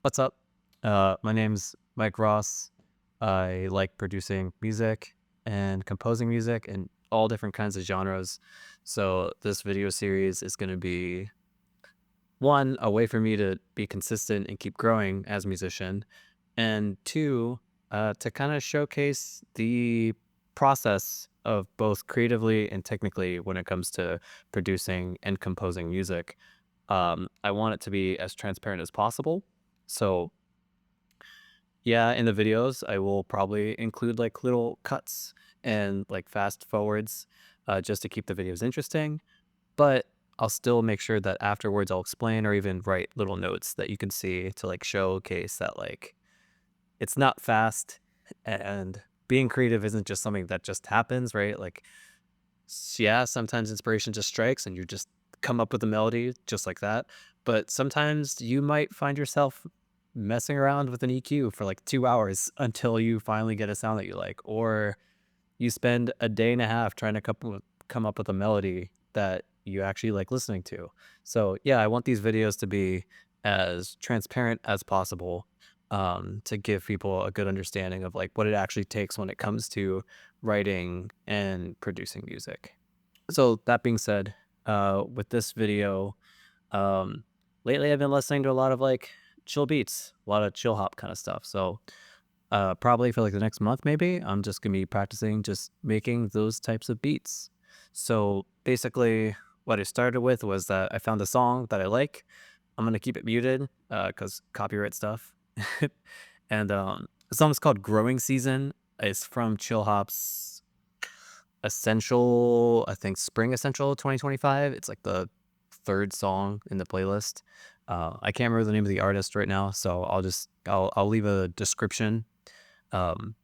What's up? My name's Mike Ross. I like producing music and composing music in all different kinds of genres. So this video series is going to be one, a way for me to be consistent and keep growing as a musician, and two, to kind of showcase the process of both creatively and technically when it comes to producing and composing music. I want it to be as transparent as possible. So yeah, in the videos, I will probably include like little cuts and like fast forwards just to keep the videos interesting. But I'll still make sure that afterwards I'll explain or even write little notes that you can see to like showcase that like it's not fast and being creative isn't just something that just happens, right? Like, yeah, sometimes inspiration just strikes and you just come up with a melody just like that. But sometimes you might find yourself messing around with an EQ for like 2 hours until you finally get a sound that you like, or you spend a day and a half trying to come up with a melody that you actually like listening to. So yeah, I want these videos to be as transparent as possible, to give people a good understanding of like what it actually takes when it comes to writing and producing music. So that being said, with this video, um, lately I've been listening to a lot of like chill beats, a lot of chill hop kind of stuff. So probably for like the next month, maybe I'm just gonna be practicing just making those types of beats. So basically, what I started with was that I found a song that I like. I'm gonna keep it muted because copyright stuff. And the song's called "Growing Season." It's from Chill Hop's Essential, I think Spring Essential 2025. It's like the third song in the playlist. I can't remember the name of the artist right now, so I'll leave a description, um,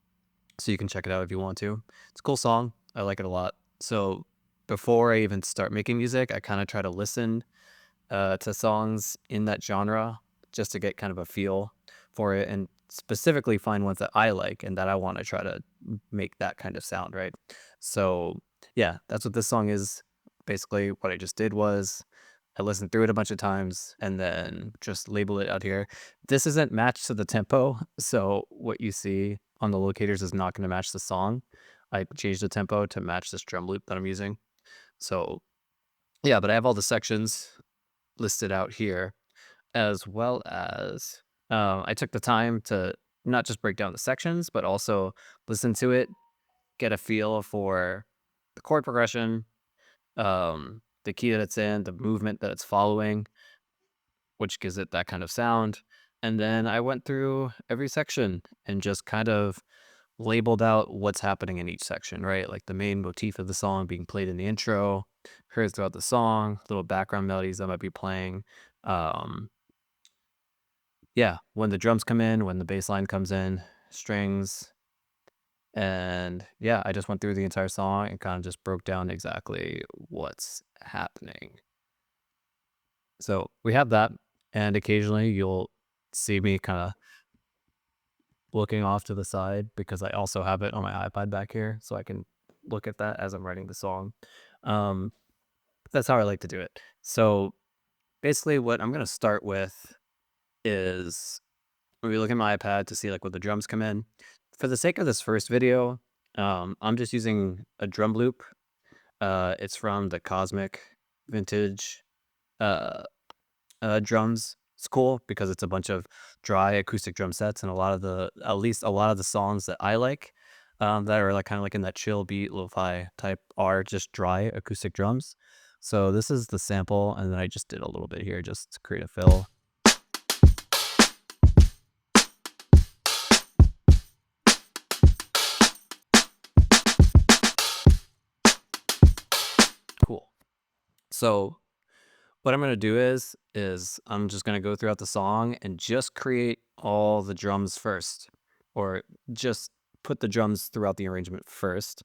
so you can check it out if you want to. It's a cool song. I like it a lot. So before I even start making music, I kind of try to listen to songs in that genre just to get kind of a feel for it and specifically find ones that I like and that I want to try to make that kind of sound, right? So, yeah, that's what this song is. Basically, what I just did was I listened through it a bunch of times and then just label it out here. This isn't matched to the tempo, so what you see on the locators is not going to match the song. I changed the tempo to match this drum loop that I'm using. So, yeah, but I have all the sections listed out here, as well as I took the time to not just break down the sections, but also listen to it, get a feel for the chord progression, the key that it's in, the movement that it's following, which gives it that kind of sound. And then I went through every section and just kind of labeled out what's happening in each section, right? Like the main motif of the song being played in the intro, heard throughout the song, little background melodies that might be playing. Um, yeah, when the drums come in, when the bass line comes in, strings, and yeah, I just went through the entire song and kind of just broke down exactly what's happening. So we have that, and occasionally you'll see me kind of looking off to the side because I also have it on my iPad back here, so I can look at that as I'm writing the song. Um, that's how I like to do it. So basically, what I'm gonna start with is we look at my iPad to see like what the drums come in. For the sake of this first video, I'm just using a drum loop. It's from the Cosmic Vintage uh, drums. It's cool because it's a bunch of dry acoustic drum sets, and at least a lot of the songs that I like, that are like kind of like in that chill beat, lo-fi type, are just dry acoustic drums. So this is the sample, and then I just did a little bit here just to create a fill. Cool. So what I'm gonna do is I'm just gonna go throughout the song and just create all the drums first, or just put the drums throughout the arrangement first.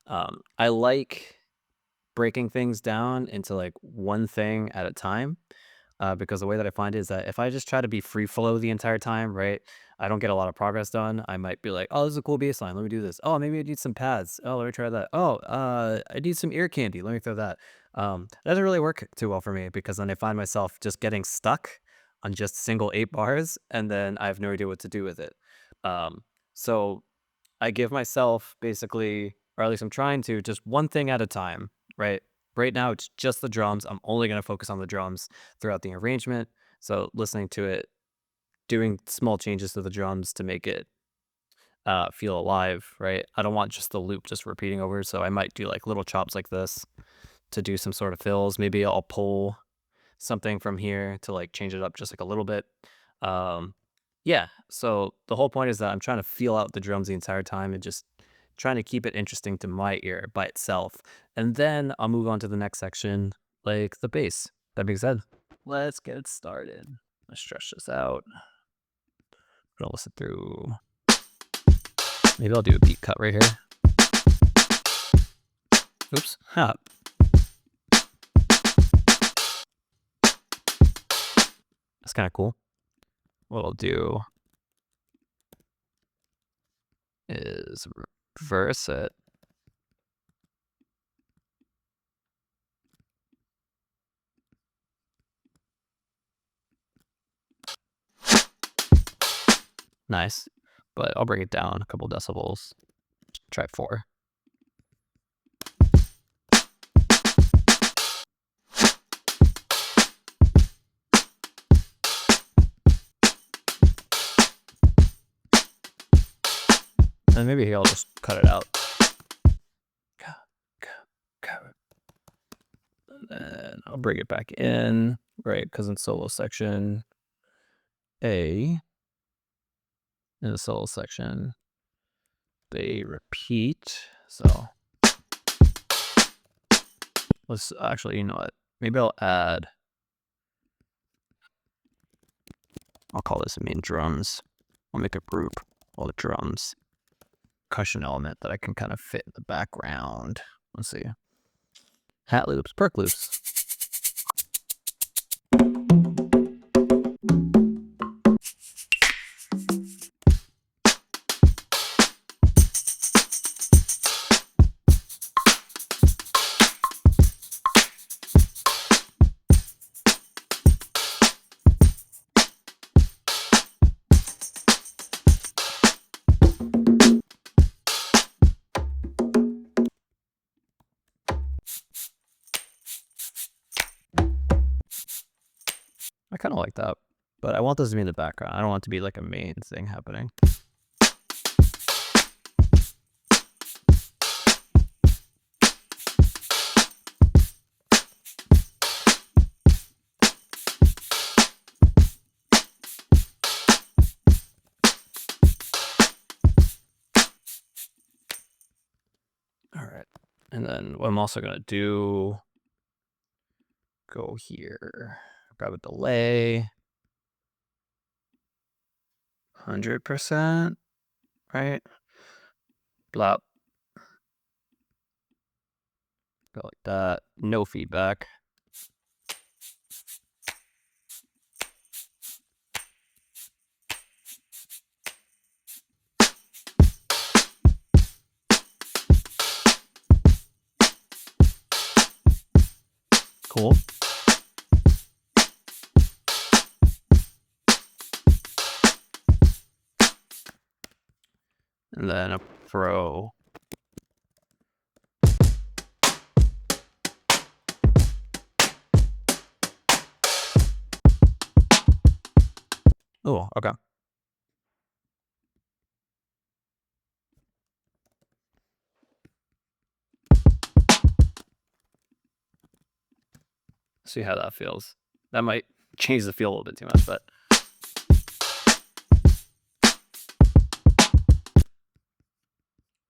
I like breaking things down into like one thing at a time, because the way that I find is that if I just try to be free flow the entire time, right, I don't get a lot of progress done. I might be like, oh, this is a cool bass line. Let me do this. Oh, maybe I need some pads. Oh, let me try that. Oh, I need some ear candy. Let me throw that. That doesn't really work too well for me because then I find myself just getting stuck on just single 8 bars, and then I have no idea what to do with it. So I give myself basically, or at least I'm trying to, just one thing at a time, right? Right now, it's just the drums. I'm only going to focus on the drums throughout the arrangement. So listening to it, doing small changes to the drums to make it feel alive, right? I don't want just the loop just repeating over. So I might do like little chops like this to do some sort of fills. Maybe I'll pull something from here to like change it up just like a little bit. Um, yeah. So the whole point is that I'm trying to feel out the drums the entire time and just trying to keep it interesting to my ear by itself. And then I'll move on to the next section, like the bass. That being said, let's get started. Let's stretch this out. I'm gonna listen through. Maybe I'll do a beat cut right here. Oops. Huh. That's kind of cool. What I'll do is reverse it. Nice. But I'll bring it down a couple decibels. Try 4. And maybe I'll just cut it out. And then I'll bring it back in, right? Because in solo section A, in the solo section, they repeat. So let's actually, you know what? Maybe I'll add, I'll call this main drums. I'll make a group, all the drums, cushion element that I can kind of fit in the background. Let's see. Hat loops, perk loops. I kind of like that, but I want this to be in the background. I don't want it to be like a main thing happening. All right. And then what I'm also going to do, go here, grab a delay, 100%, right? Blah. Go like that. No feedback. Cool. And then a pro. Oh, okay. See how that feels. That might change the feel a little bit too much, but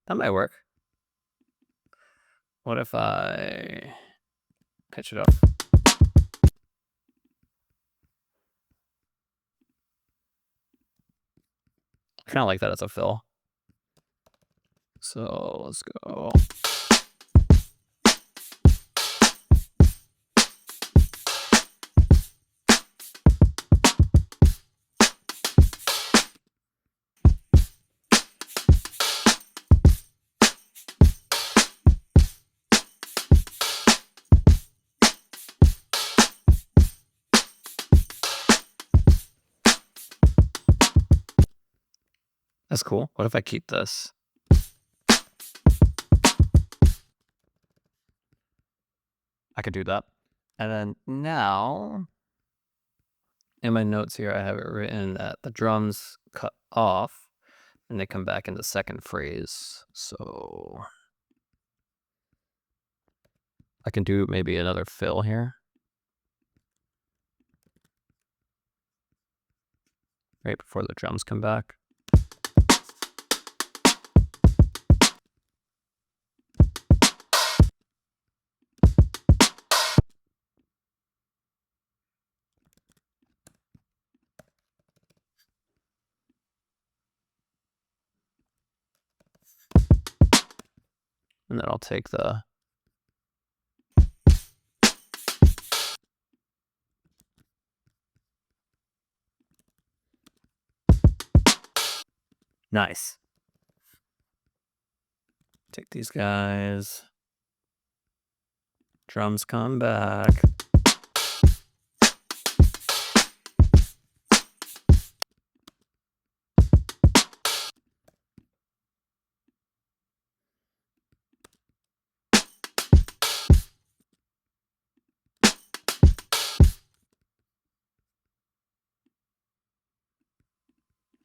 that might work. What if I pitch it up? I kind of like that as a fill. So let's go. That's cool. What if I keep this? I could do that. And then now, in my notes here, I have it written that the drums cut off and they come back in the second phrase. So I can do maybe another fill here. Right before the drums come back. And then I'll take the nice. Take these guys. Drums come back.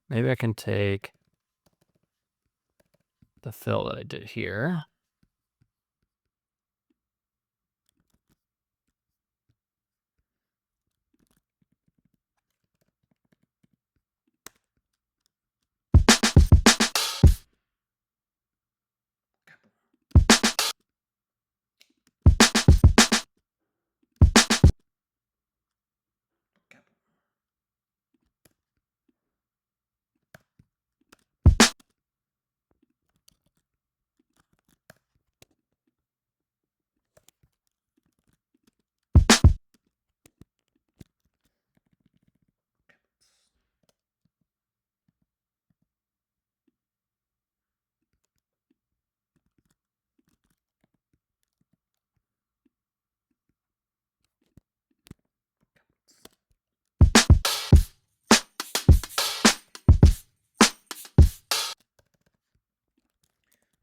Maybe I can take the fill that I did here.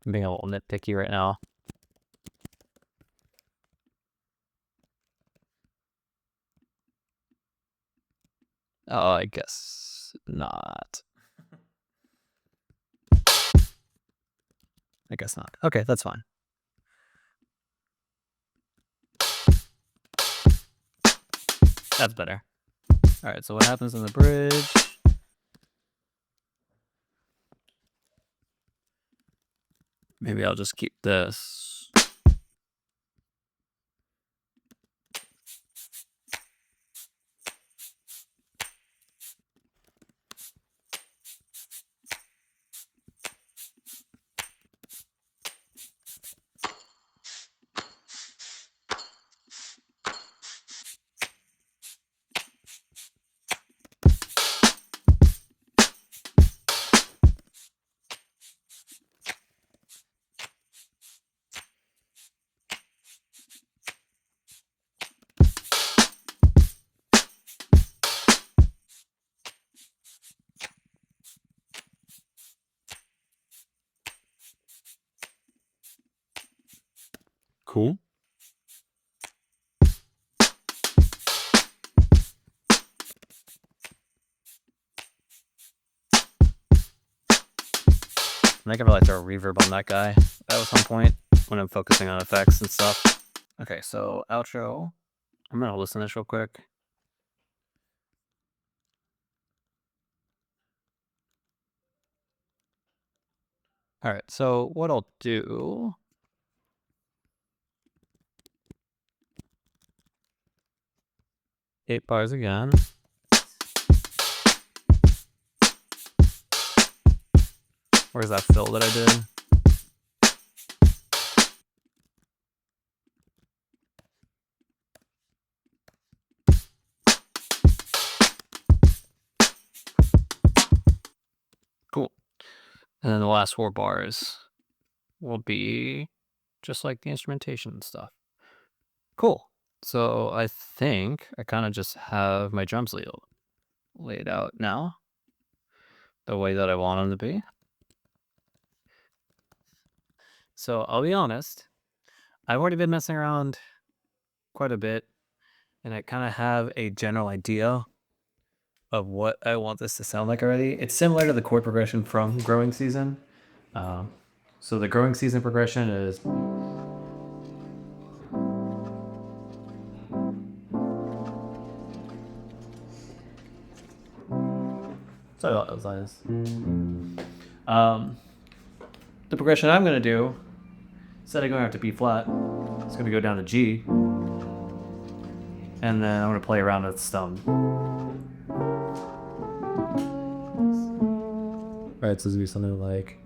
I'm being a little nitpicky right now. Oh, I guess not. I guess not. Okay, that's fine. That's better. All right, so what happens in the bridge? Maybe I'll just keep this. Cool. I think I really throw a reverb on that guy at some point when I'm focusing on effects and stuff. Okay, so outro. I'm gonna listen to this real quick. All right, so what I'll do. Eight bars again. Where's that fill that I did? Cool. And then the last 4 bars will be just like the instrumentation stuff. Cool. So I think I kind of just have my drums laid out now the way that I want them to be. So I'll be honest, I've already been messing around quite a bit, and I kind of have a general idea of what I want this to sound like already. It's similar to the chord progression from Growing Season. Um, so the Growing Season progression is. Sorry about those lines. The progression I'm going to do, instead of going out to B flat, it's going to go down to G. And then I'm going to play around with stum. Right, so this would be something like.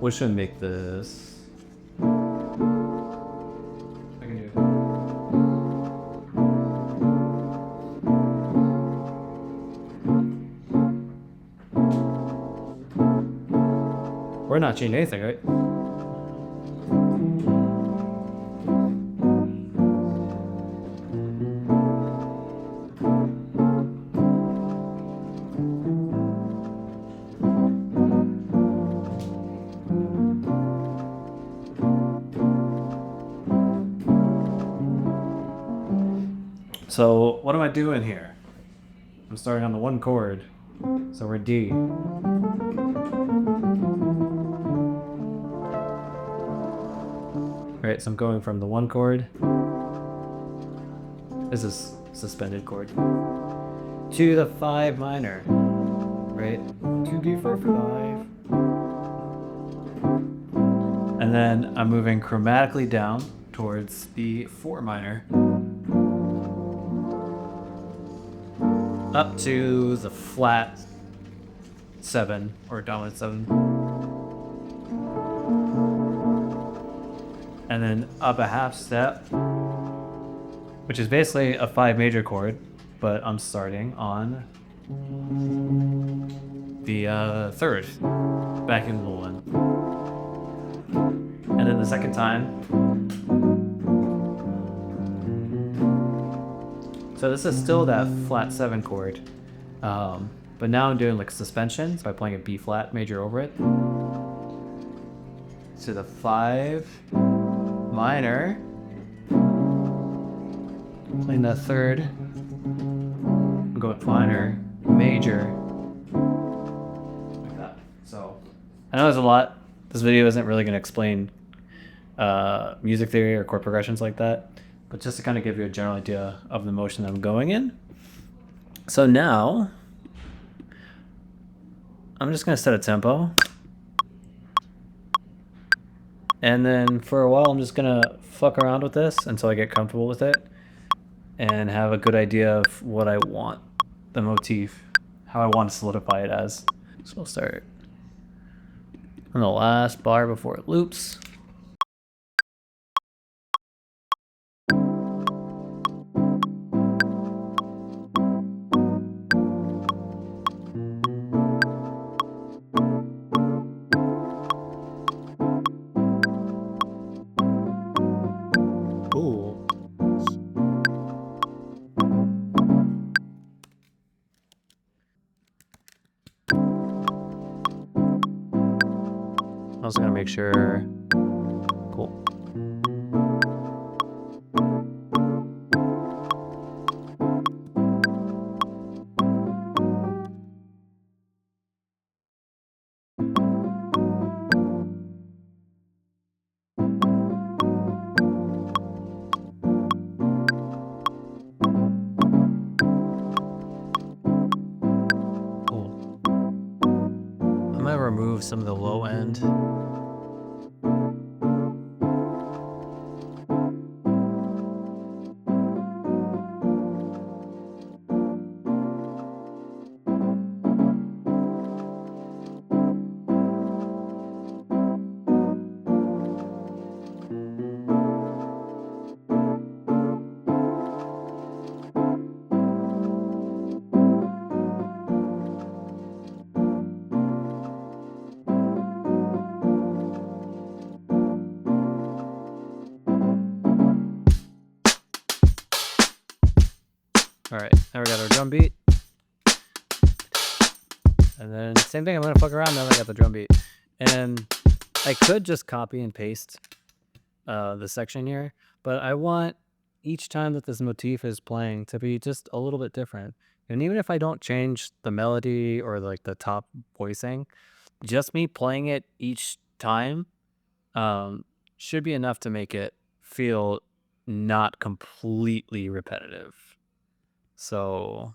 What should I make this? I can do it. We're not changing anything, right? So what am I doing here? I'm starting on the one chord, so we're D. Right, so I'm going from the one chord, this is suspended chord, to the 5 minor, right? 2D4 5. And then I'm moving chromatically down towards the 4 minor, up to the flat 7 or dominant 7. And then up a half step, which is basically a 5 major chord, but I'm starting on the 3rd, back into the 1. And then the second time, so this is still that flat 7 chord, but now I'm doing like suspensions by playing a B flat major over it. To the 5 minor, playing the 3rd, I'm going minor, major, like that. So I know there's a lot. This video isn't really going to explain music theory or chord progressions like that, but just to kind of give you a general idea of the motion that I'm going in. So now I'm just going to set a tempo. And then for a while, I'm just going to fuck around with this until I get comfortable with it and have a good idea of what I want the motif, how I want to solidify it as. So we'll start on the last bar before it loops. Ooh. I'm also gonna make sure. Cool. I'm gonna remove some of the low end. All right, now we got our drum beat. And then same thing, I'm gonna fuck around now that I got the drum beat. And I could just copy and paste the section here, but I want each time that this motif is playing to be just a little bit different. And even if I don't change the melody or like the top voicing, just me playing it each time should be enough to make it feel not completely repetitive. So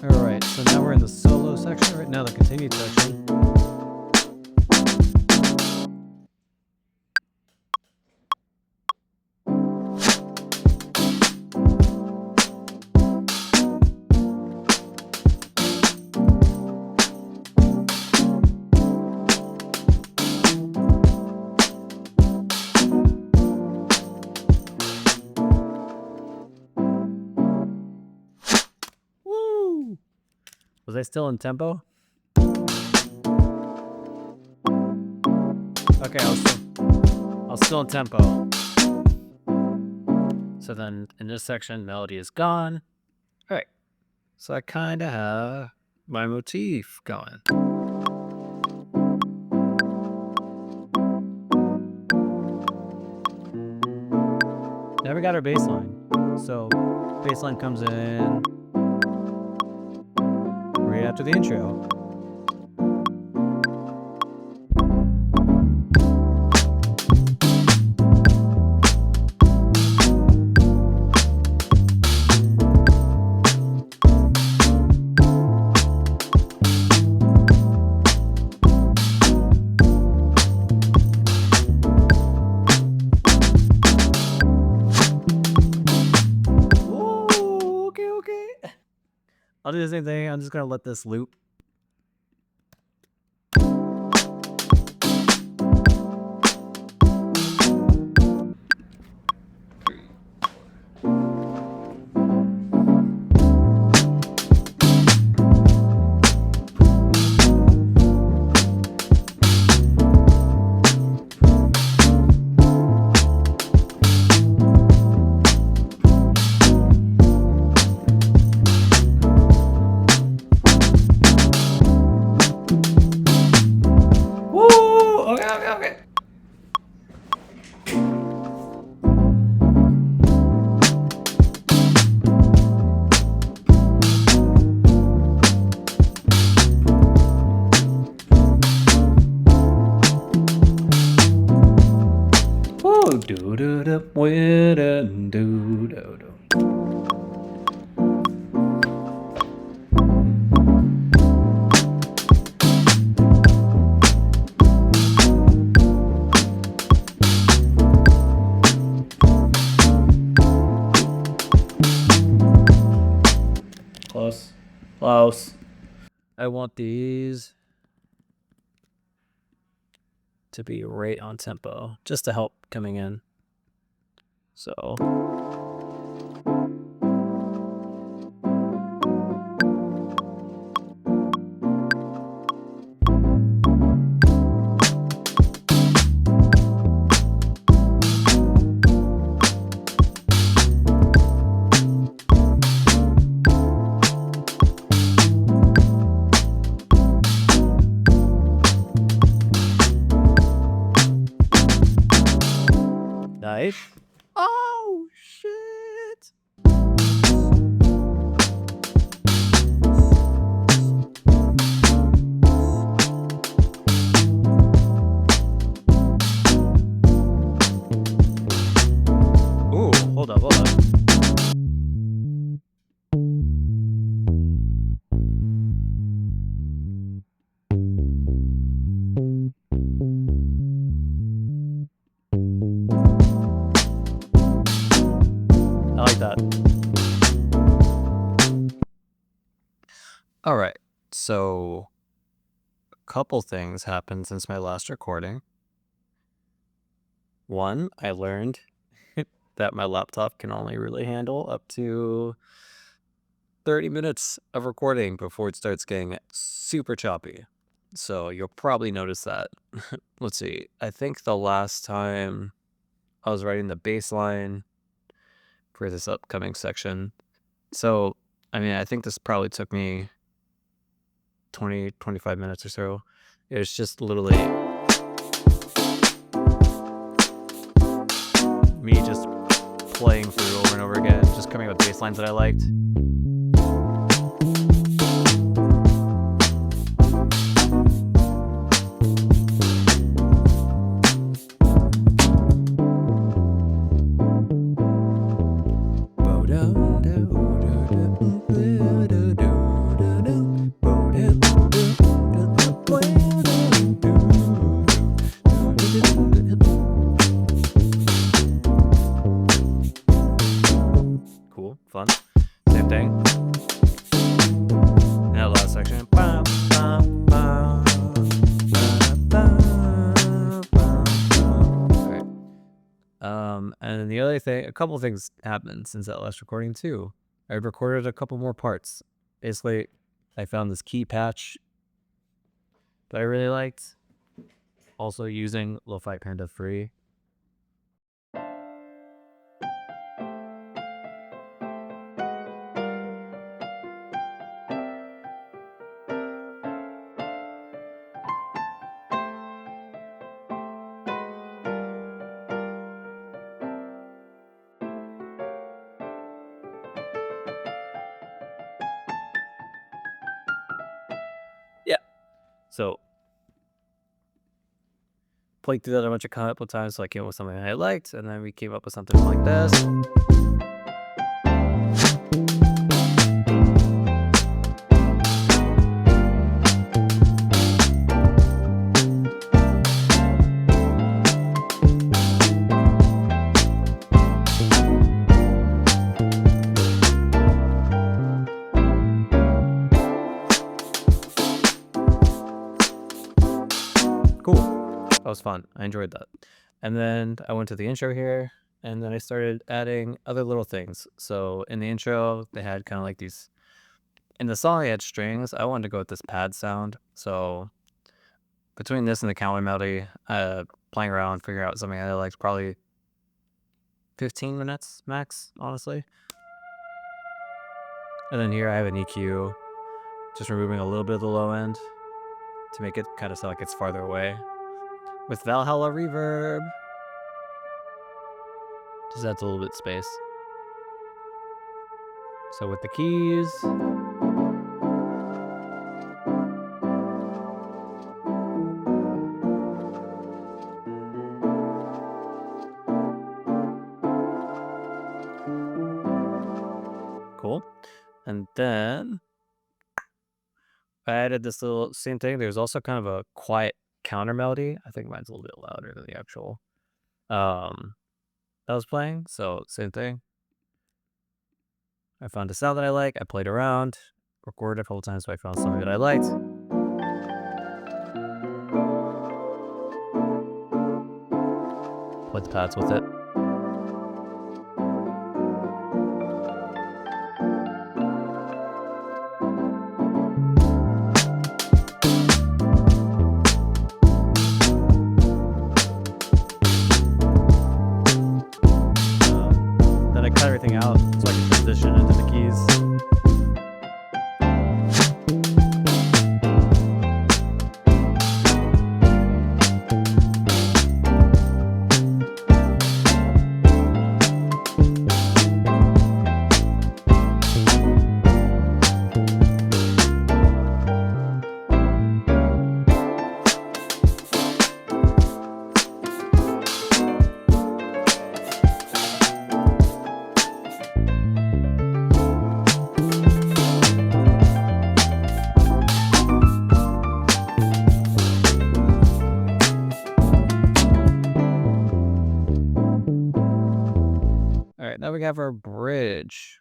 alright, so now we're in the solo section, right now the continued section. Woo! Was I still in tempo? Okay, I'll still in tempo. So then in this section, melody is gone. All right, so I kind of have my motif going. Now we got our bass line. So bass line comes in right after the intro. Ooh, okay. I'll do the same thing. I'm just gonna let this loop. Okay. Woo, do do do, do do do. Close. I want these to be right on tempo, just to help coming in. So. Nice. Oh, shit. Ooh, hold up. All right. So, a couple things happened since my last recording. One, I learned that my laptop can only really handle up to 30 minutes of recording before it starts getting super choppy. So, you'll probably notice that. Let's see. I think the last time I was writing the bass line for this upcoming section. So, I mean, I think this probably took me 25 minutes or so. It was just literally me just playing through over and over again, just coming up with bass lines that I liked. Cool, fun. Same thing. And that last section. Alright. And then the other thing, a couple things happened since that last recording too. I recorded a couple more parts. Basically, I found this key patch that I really liked. Also using Lofi Panda Free. Yeah. So played through that a couple times so I came up with something I liked, and then we came up with something like this. Cool. That was fun. I enjoyed that. And then I went to the intro here, and then I started adding other little things. So in the intro, they had kind of like these. In the song, I had strings. I wanted to go with this pad sound. So between this and the counter melody, playing around, figuring out something I liked, probably 15 minutes max, honestly. And then here I have an EQ, just removing a little bit of the low end to make it kind of sound like it's farther away. With Valhalla reverb. Just adds a little bit of space. So with the keys. Cool. And then I added this little same thing. There's also kind of a quiet counter melody. I think mine's a little bit louder than the actual that was playing. So same thing. I found a sound that I like. I played around, recorded a couple times, so I found something that I liked. Played the pads with it. Then I cut everything out so I can transition into the keys. All right, now we have our bridge.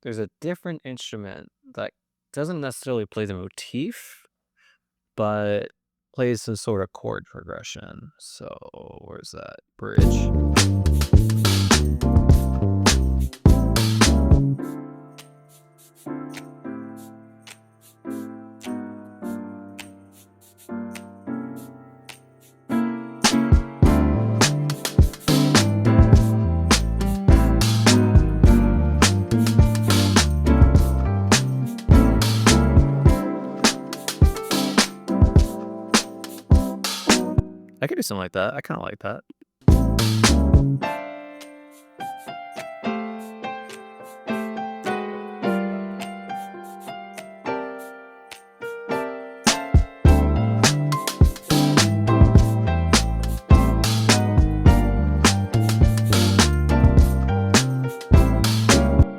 There's a different instrument that doesn't necessarily play the motif, but plays some sort of chord progression. So where's that bridge? I could do something like that. I kind of like that.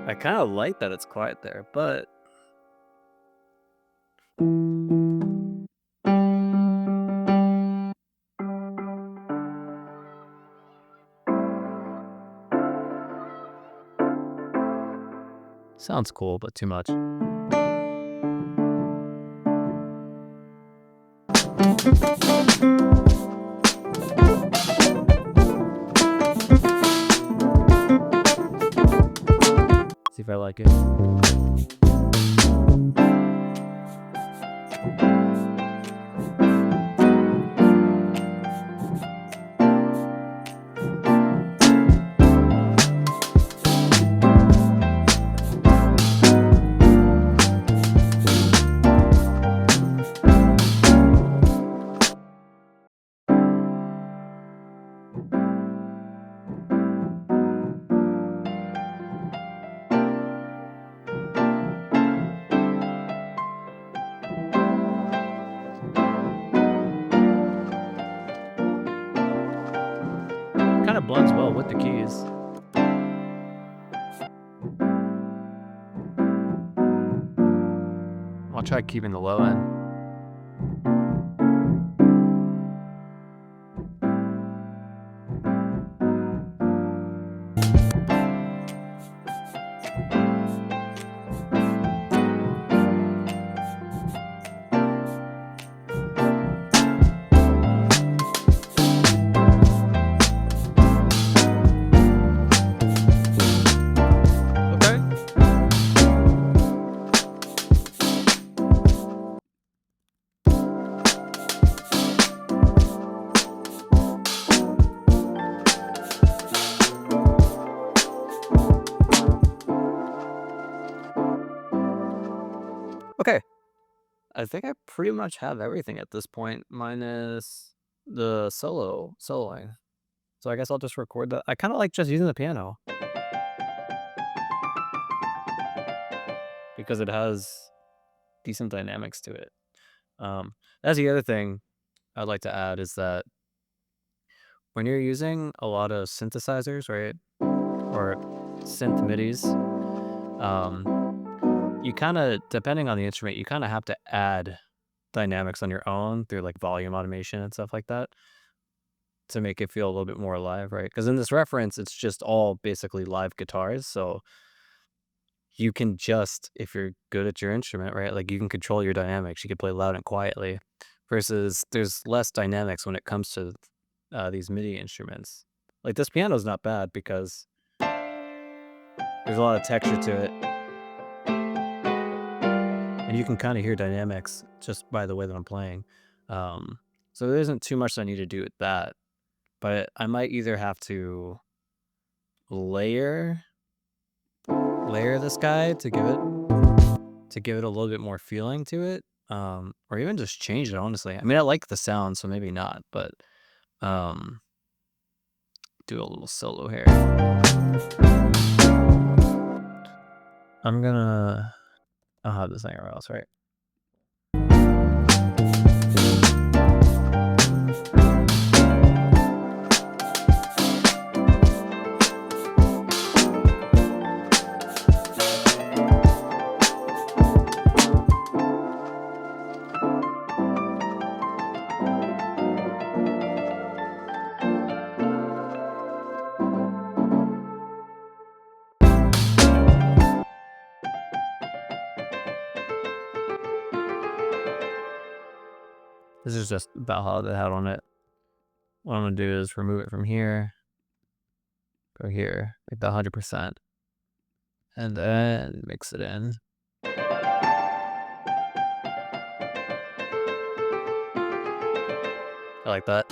I kind of like that it's quiet there, but sounds cool, but too much. See if I like it. Kind of blends well with the keys. I'll try keeping the low end. Okay, I think I pretty much have everything at this point, minus the soloing. So I guess I'll just record that. I kind of like just using the piano because it has decent dynamics to it. That's the other thing I'd like to add is that when you're using a lot of synthesizers, right, or synth midis, you kind of, depending on the instrument, you kind of have to add dynamics on your own through like volume automation and stuff like that to make it feel a little bit more alive, right? Because in this reference, it's just all basically live guitars. So you can just, if you're good at your instrument, right, like you can control your dynamics. You can play loud and quietly versus there's less dynamics when it comes to these MIDI instruments. Like this piano is not bad because there's a lot of texture to it. And you can kind of hear dynamics just by the way that I'm playing. So there isn't too much I need to do with that. But I might either have to layer this guy to give it a little bit more feeling to it, or even just change it, honestly. I mean, I like the sound, so maybe not, but do a little solo here. I'll have this anywhere else, right? This is just about how they had on it. What I'm gonna do is remove it from here, go here, make that 100%, and then mix it in. I like that.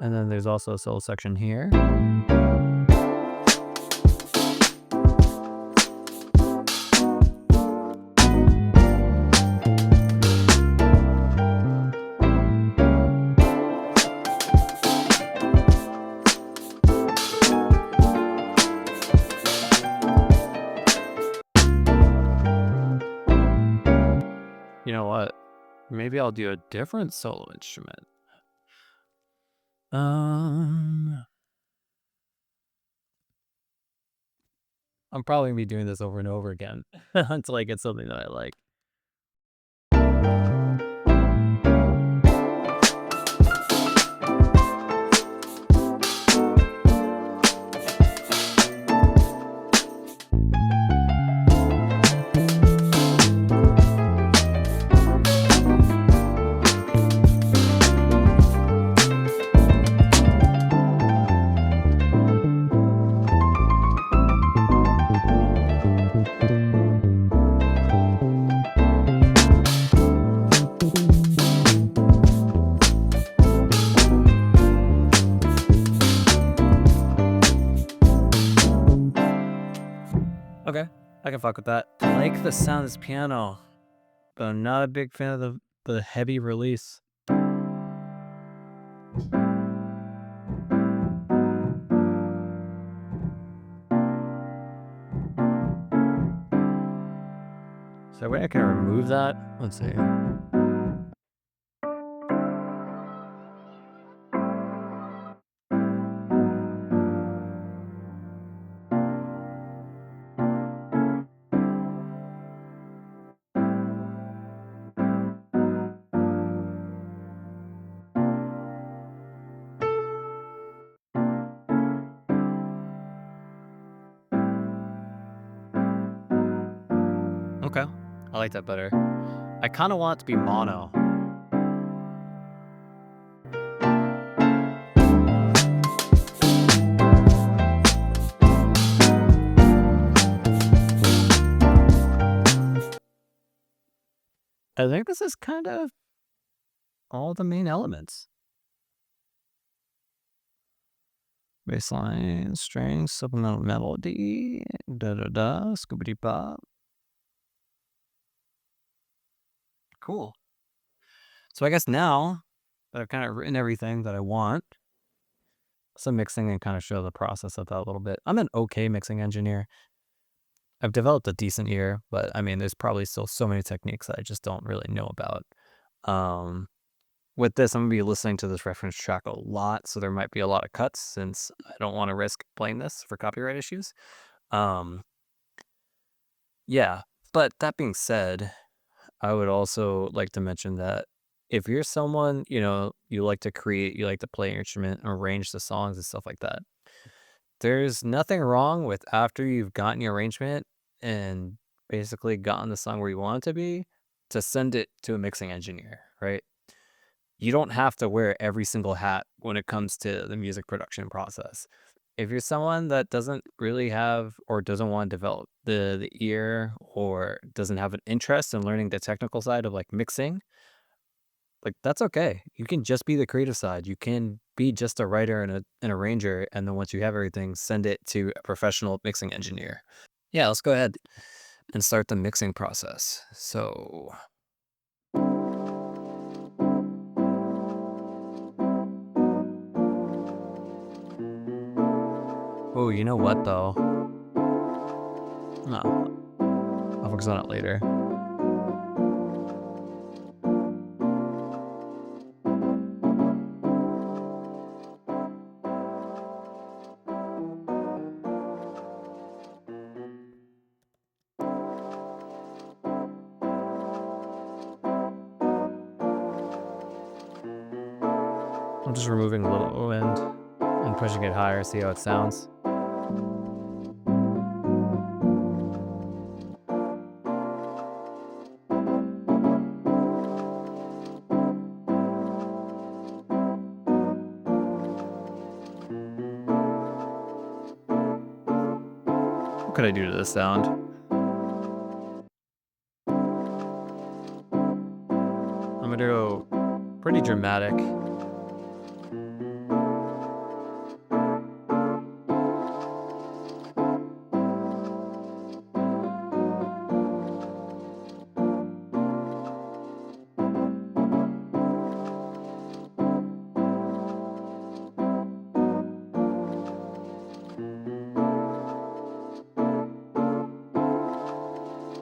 And then there's also a solo section here. You know what? Maybe I'll do a different solo instrument. I'm probably gonna be doing this over and over again until I get something that I like. Okay, I can fuck with that. I like the sound of this piano, but I'm not a big fan of the heavy release. So I can remove that. Let's see. Okay, I like that better. I kind of want it to be mono. I think this is kind of all the main elements. Bassline, strings, supplemental melody, da-da-da, scoobity-pop. Cool. So I guess now that I've kind of written everything that I want, some mixing and kind of show the process of that a little bit. I'm an okay mixing engineer. I've developed a decent ear, but I mean, there's probably still so many techniques that I just don't really know about. With this, I'm gonna be listening to this reference track a lot, so there might be a lot of cuts since I don't want to risk playing this for copyright issues. Yeah, but that being said, I would also like to mention that if you're someone, you like to create, you like to play an instrument, arrange the songs and stuff like that, there's nothing wrong with after you've gotten your arrangement and basically gotten the song where you want it to be, to send it to a mixing engineer, right? You don't have to wear every single hat when it comes to the music production process. If you're someone that doesn't really have or doesn't want to develop the ear or doesn't have an interest in learning the technical side of like mixing, like that's okay. You can just be the creative side. You can be just a writer and an arranger, and then once you have everything, send it to a professional mixing engineer. Yeah, let's go ahead and start the mixing process. So oh, you know what though? No, I'll focus on it later. I'm just removing a little low end and pushing it higher, see how it sounds. What could I do to this sound? I'm gonna go pretty dramatic.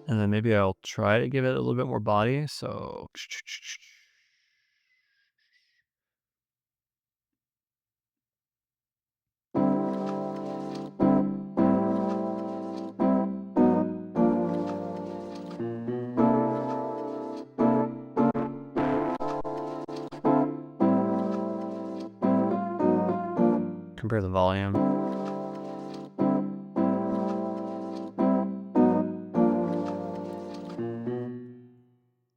And then maybe I'll try to give it a little bit more body. So compare the volume.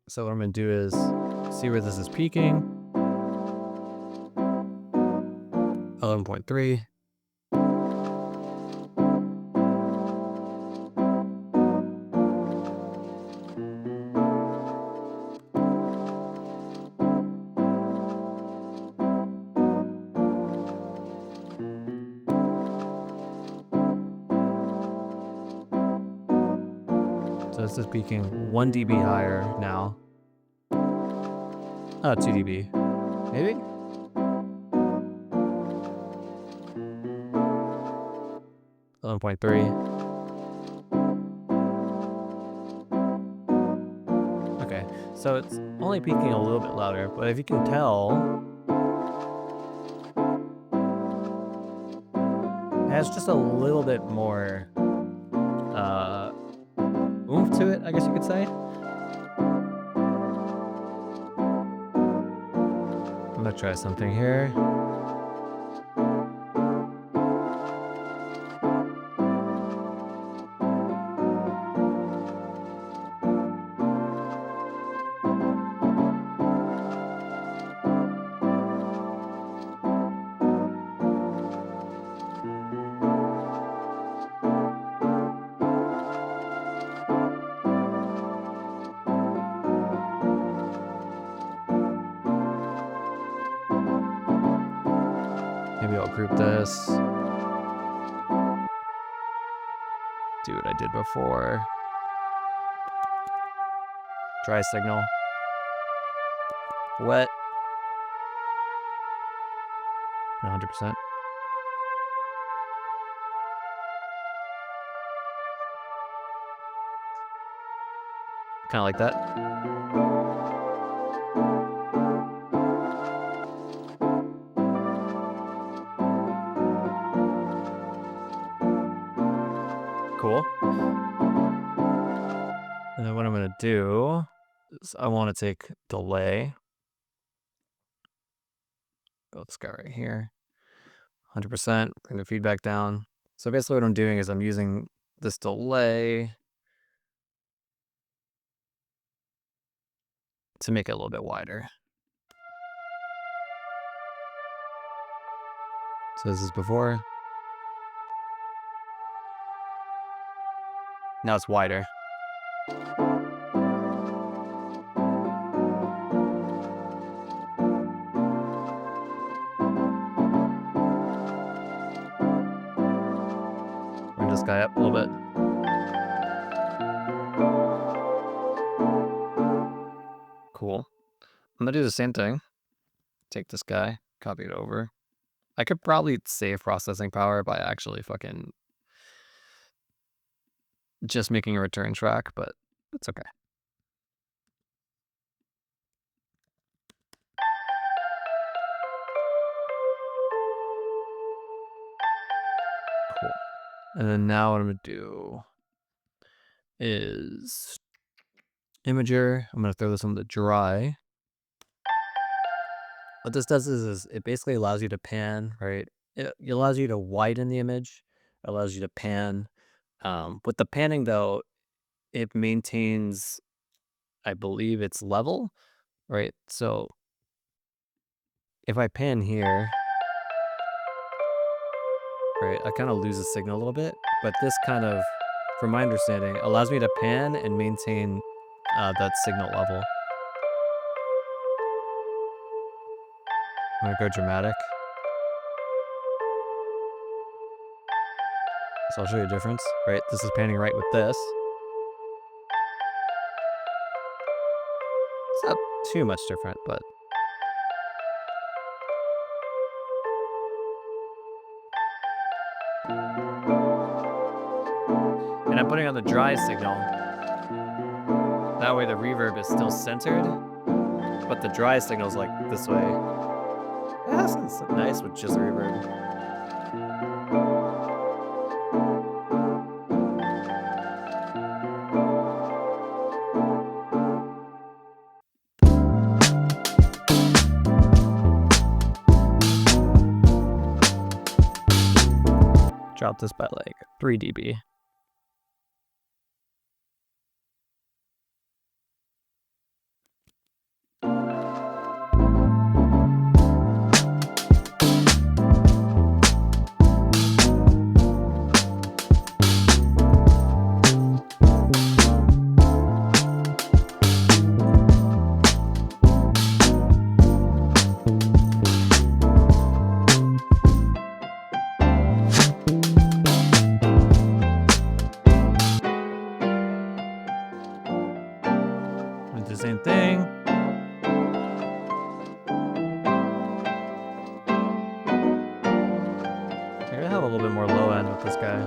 So what I'm going to do is see where this is peaking. 11.3. So this is peaking 1 dB higher now. 2 dB. Maybe? .3. Okay, so it's only peaking a little bit louder, but if you can tell, it has just a little bit more oomph to it, I guess you could say. I'm gonna try something here. Maybe I'll group this. Do what I did before. Dry signal. Wet. 100%. Kind of like that. Cool. And then what I'm going to do is I want to take delay. Go this guy right here. 100%. Bring the feedback down. So basically what I'm doing is I'm using this delay to make it a little bit wider. So this is before. Now it's wider. Bring this guy up a little bit. Cool. I'm gonna do the same thing. Take this guy, copy it over. I could probably save processing power by actually fucking just making a return track, but it's okay. Cool. And then now what I'm gonna do is Imager. I'm gonna throw this on the dry. What this does is it basically allows you to pan, right? It allows you to widen the image, allows you to pan. With the panning though, it maintains, I believe, its level, right? So if I pan here, right, I kind of lose the signal a little bit, but this kind of, from my understanding, allows me to pan and maintain that signal level. I'm gonna go dramatic. So I'll show you a difference, right? This is panning right with this. It's not too much different, but. And I'm putting on the dry signal. That way the reverb is still centered, but the dry signal's like this way. Yeah, that sounds nice with just reverb. Drop this by like 3 dB. The same thing. I'm gonna have a little bit more low end with this guy.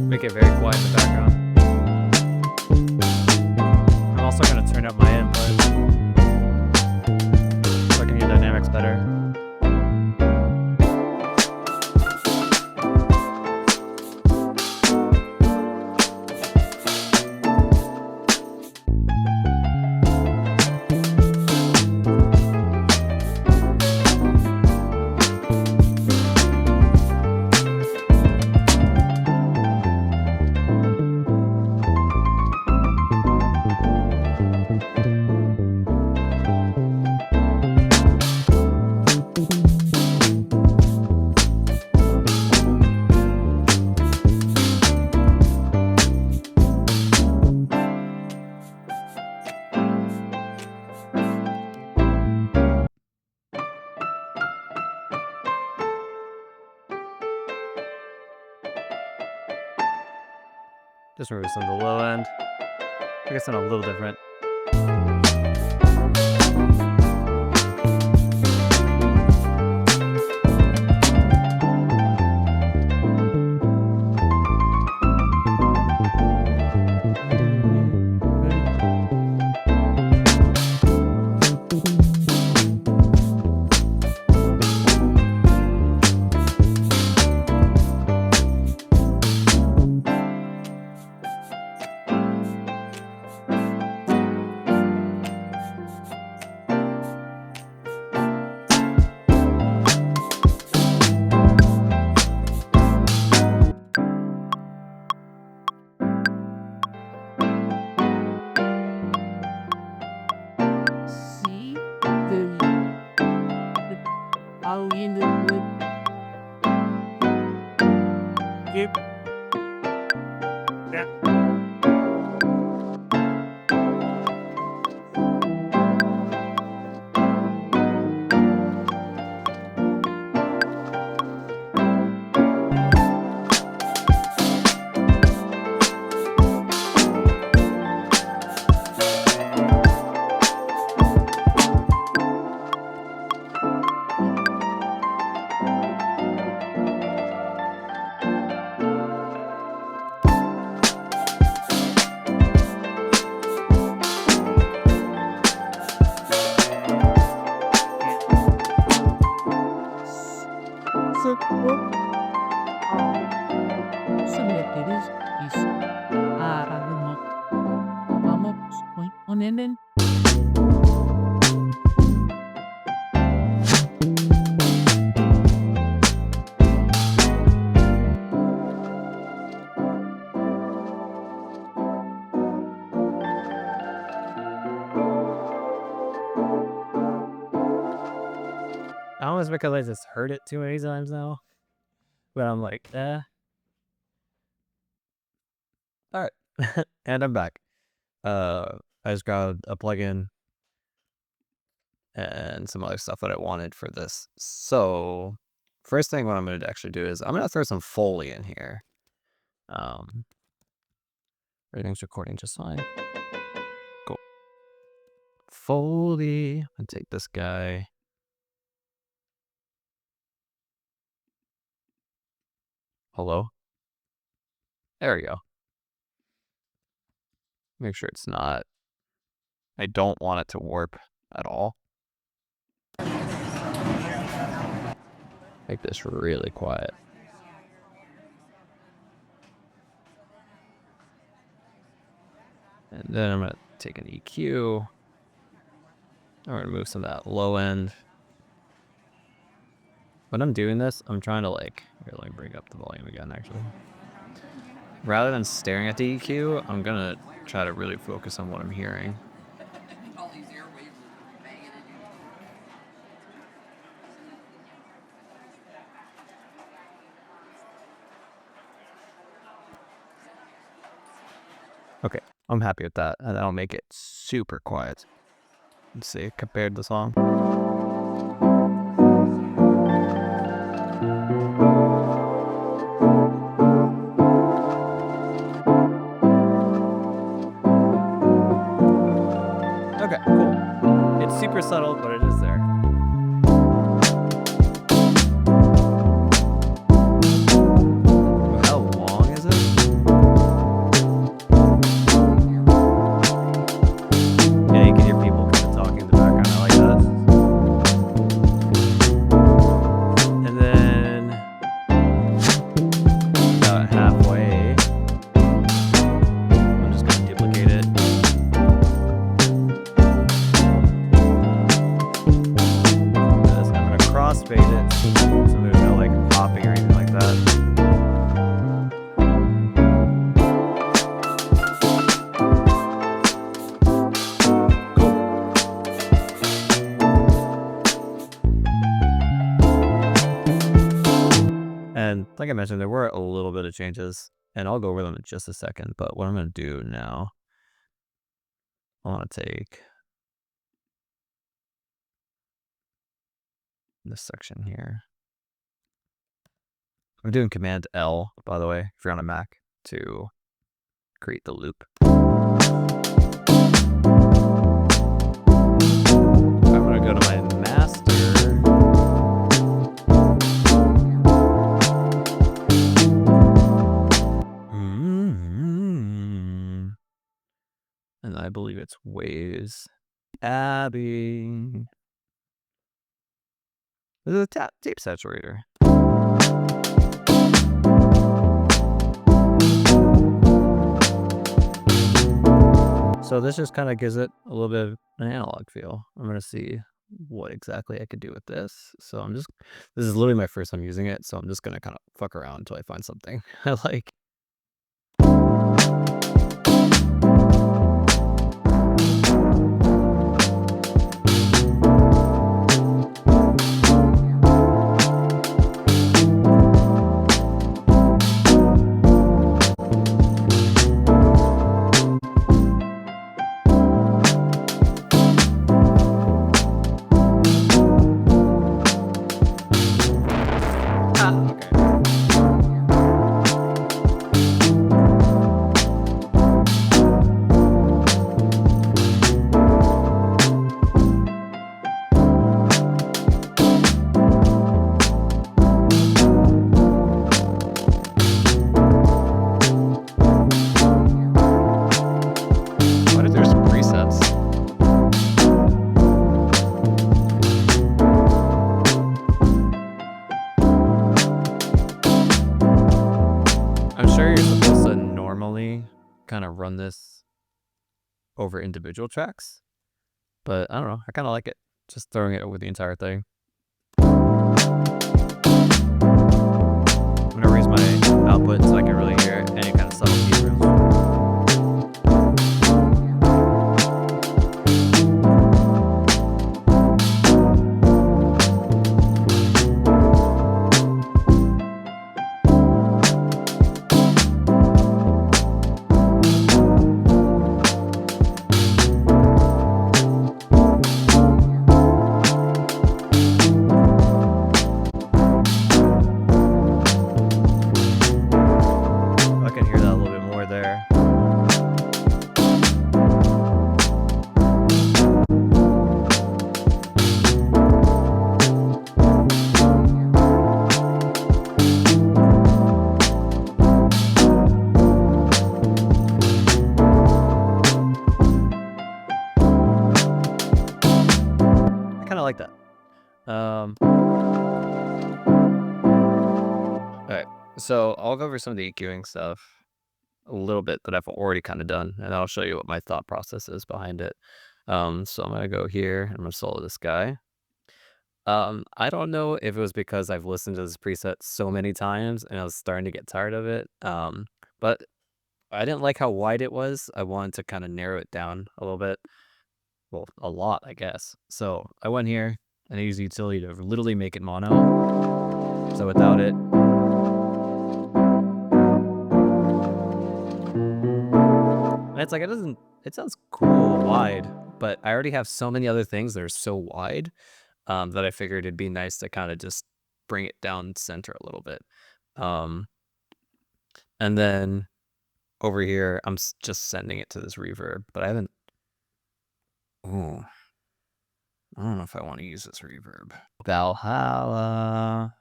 Make it very quiet in the background. I'm also going to turn up my input so I can hear dynamics better. Just remove some of the low end. I guess I'm a little different. Selected is arma vamos point on ending. I almost because I just heard it too many times now. But I'm like, eh. Alright. And I'm back. I just grabbed a plugin and some other stuff that I wanted for this. So first thing what I'm gonna actually do is I'm gonna throw some Foley in here. Everything's recording just fine. Cool. Foley. I'll take this guy. Hello? There we go. Make sure it's not. I don't want it to warp at all. Make this really quiet. And then I'm going to take an EQ. I'm going to move some of that low end. When I'm doing this, I'm trying to here, let me bring up the volume again, actually. Rather than staring at the EQ, I'm going to try to really focus on what I'm hearing. Okay, I'm happy with that, and that'll make it super quiet. Let's see, compared to the song. Okay, cool. It's super subtle, but it is there. How long is it? Yeah, you can hear people kind of talking in the background. I like that. And then about halfway, I'm just going to duplicate it. I'm going to crossfade it so there's no popping or anything like that. And like I mentioned, there were a little bit of changes, and I'll go over them in just a second. But what I'm going to do now, I want to take this section here. I'm doing Command L, by the way, if you're on a Mac, to create the loop. I'm going to go to my master. And I believe it's Waves Abbey. This is a tape saturator. So this just kind of gives it a little bit of an analog feel. I'm going to see what exactly I could do with this. So this is literally my first time using it. So I'm just going to kind of fuck around until I find something I like. normally kind of run this over individual tracks, but I don't know. I kind of like it. Just throwing it over the entire thing. I'm gonna raise my output so I can really hear any kind of subtle keyframes. I can hear that a little bit more there. I kind of like that. All right, so I'll go over some of the EQing stuff a little bit that I've already kind of done, and I'll show you what my thought process is behind it. So I'm gonna go here. I'm gonna solo this guy. I don't know if it was because I've listened to this preset so many times and I was starting to get tired of it. But I didn't like how wide it was. I wanted to kind of narrow it down a little bit. Well, a lot, I guess. So I went here and I used the utility to literally make it mono. So without it, and it's like it sounds cool wide, but I already have so many other things that are so wide that I figured it'd be nice to kind of just bring it down center a little bit. And then over here, I'm just sending it to this reverb, but I haven't. Ooh, I don't know if I want to use this reverb. Valhalla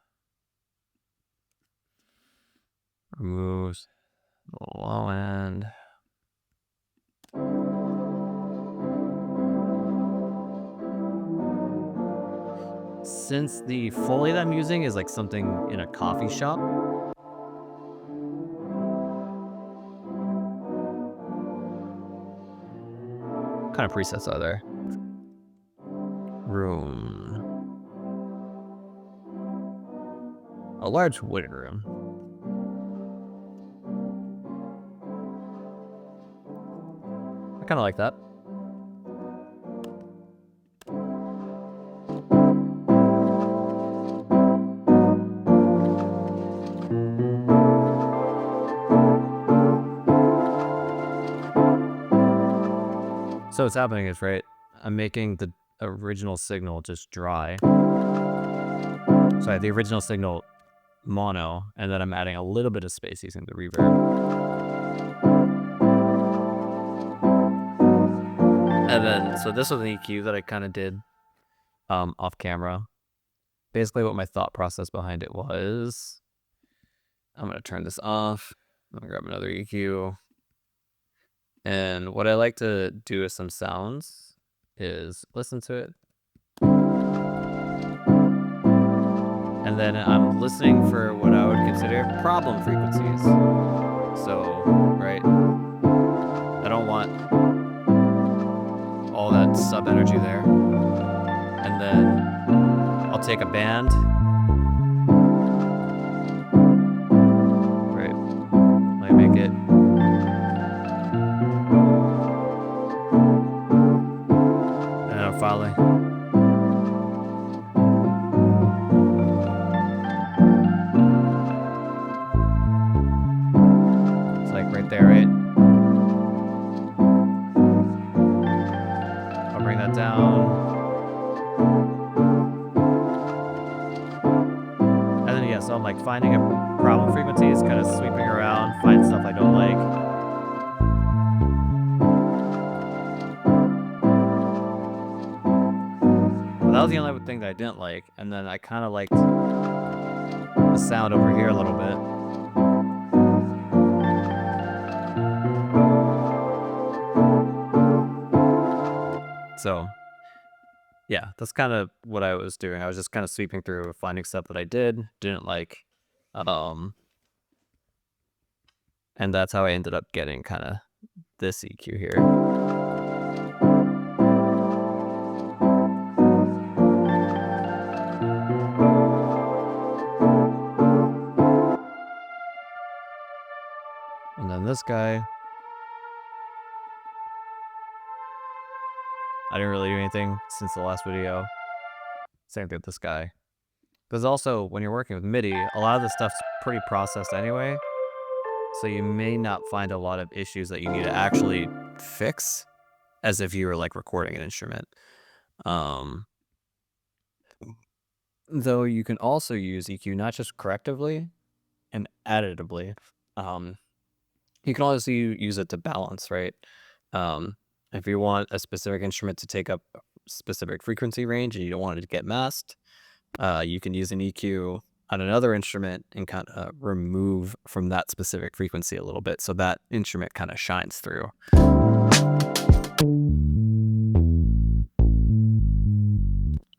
removes the low end. Since the Foley that I'm using is like something in a coffee shop, what kind of presets are there? Room. A large wooden room. I kind of like that. So what's happening is, right, I'm making the original signal just dry. Sorry, the original signal mono, and then I'm adding a little bit of space using the reverb. And then, so this was an EQ that I kind of did off camera. Basically what my thought process behind it was, I'm going to turn this off. I'm going to grab another EQ. And what I like to do with some sounds is listen to it. And then I'm listening for what I would consider problem frequencies. So, right, I don't want all that sub energy there. And then I'll take a band. Right, let me make it. And I'm finally. It's like right there, right? I'll bring that down. And then, yeah, so I'm like finding a problem frequencies, kind of sweeping around, find stuff I don't like. But that was the only thing that I didn't like. And then I kind of liked the sound over here a little bit. So, yeah, that's kind of what I was doing. I was just kind of sweeping through, finding stuff that I didn't like. And that's how I ended up getting kind of this EQ here. And then this guy, I didn't really do anything since the last video. Same thing with this guy. Because also, when you're working with MIDI, a lot of this stuff's pretty processed anyway. So you may not find a lot of issues that you need to actually fix as if you were like recording an instrument. Though you can also use EQ not just correctively and additively. You can also use it to balance, right? If you want a specific instrument to take up a specific frequency range and you don't want it to get masked, you can use an EQ on another instrument and kind of remove from that specific frequency a little bit so that instrument kind of shines through.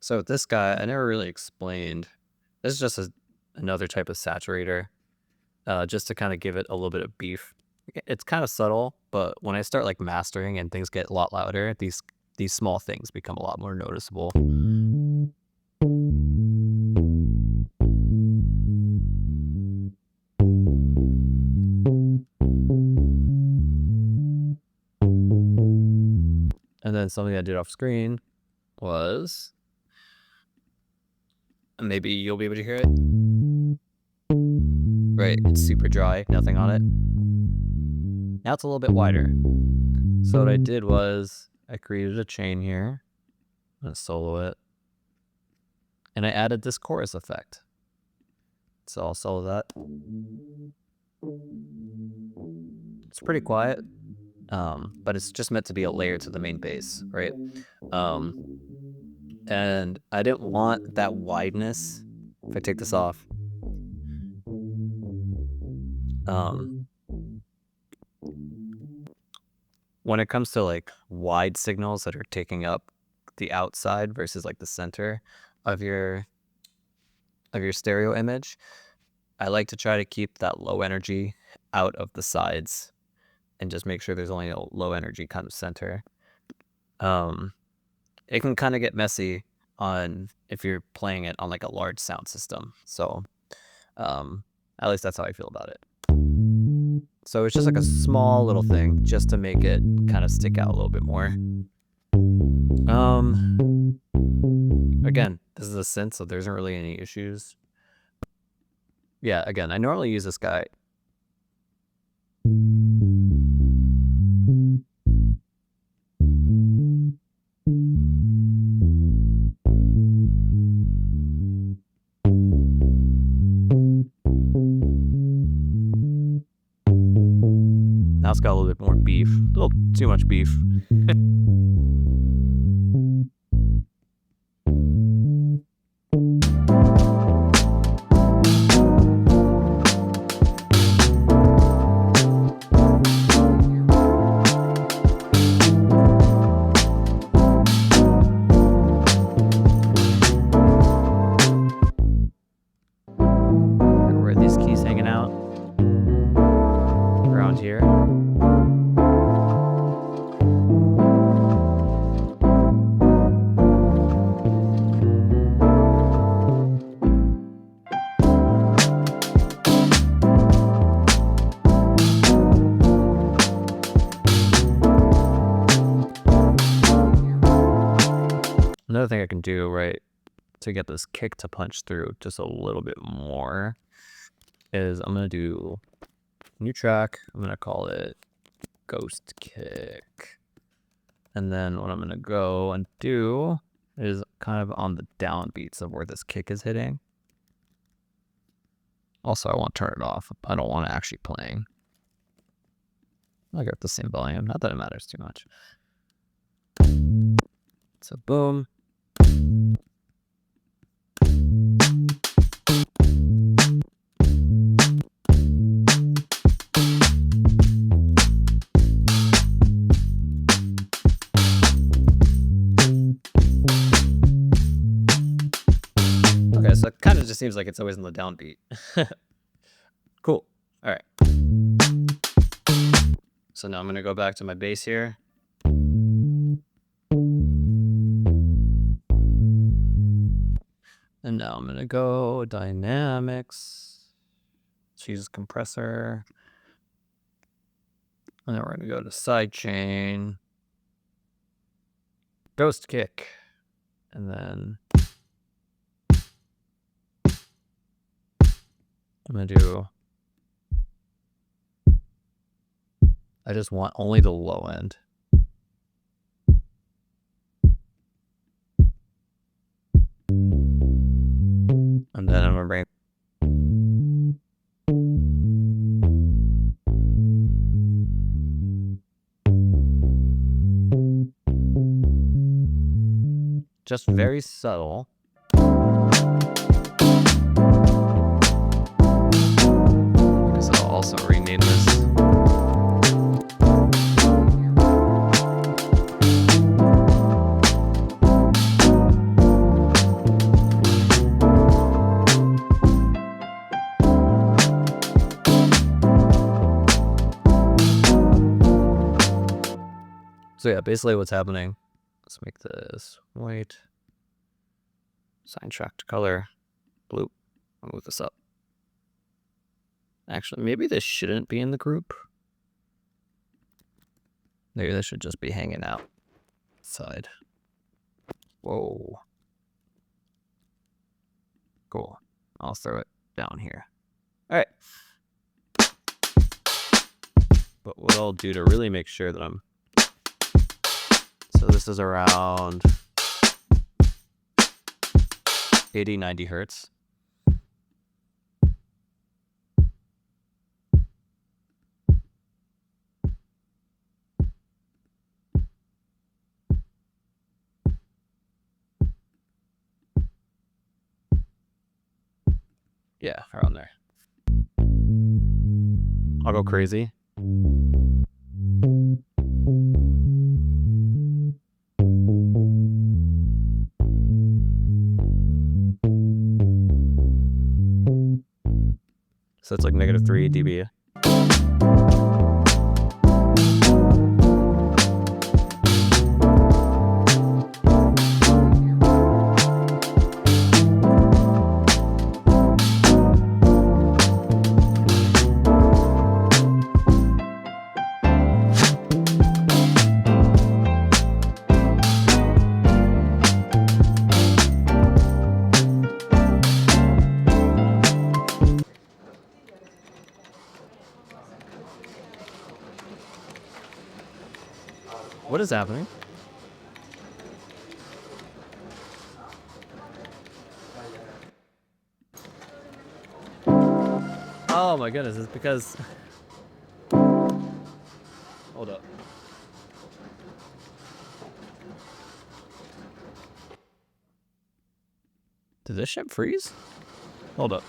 So with this guy, I never really explained. This is just another type of saturator, just to kind of give it a little bit of beef. It's kind of subtle, but when I start like mastering and things get a lot louder, these small things become a lot more noticeable. And then something I did off screen was, maybe you'll be able to hear it. Right, it's super dry, nothing on it. Now it's a little bit wider. So what I did was I created a chain here. I'm gonna solo it. And I added this chorus effect. So I'll solo that. It's pretty quiet, but it's just meant to be a layer to the main bass, right? And I didn't want that wideness. If I take this off, when it comes to like wide signals that are taking up the outside versus like the center of your stereo image, I like to try to keep that low energy out of the sides and just make sure there's only a low energy kind of center. It can kind of get messy on if you're playing it on like a large sound system. So at least that's how I feel about it. So it's just like a small little thing just to make it kind of stick out a little bit more. Again, this is a synth, so there isn't really any issues. Yeah, again, I normally use this guy. Now it's got a little bit more beef. A little too much beef. Where are these keys hanging out? Around here. Another thing I can do, right, to get this kick to punch through just a little bit more is I'm going to do a new track. I'm going to call it Ghost Kick. And then what I'm going to go and do is kind of on the downbeats of where this kick is hitting. Also, I want to turn it off. I don't want it actually playing. I'll get the same volume. Not that it matters too much. So boom. Okay, so it kind of just seems like it's always in the downbeat. Cool. All right. So now I'm gonna go back to my bass here. And now I'm gonna go dynamics, choose compressor. And then we're gonna go to sidechain, ghost kick, and then I'm gonna do, I just want only the low end. And then I'm gonna bring just very subtle. Because I'll also rename this. So yeah, basically what's happening, let's make this white, assign track to color, blue. I'll move this up. Actually, maybe this shouldn't be in the group. Maybe this should just be hanging out side. Whoa. Cool. I'll throw it down here. All right. But what I'll do to really make sure that I'm, so this is around 80, 90 hertz. Yeah, around there. I'll go crazy. So it's like -3 dB. What is happening? Oh my goodness, it's because... Hold up. Did this ship freeze? Hold up.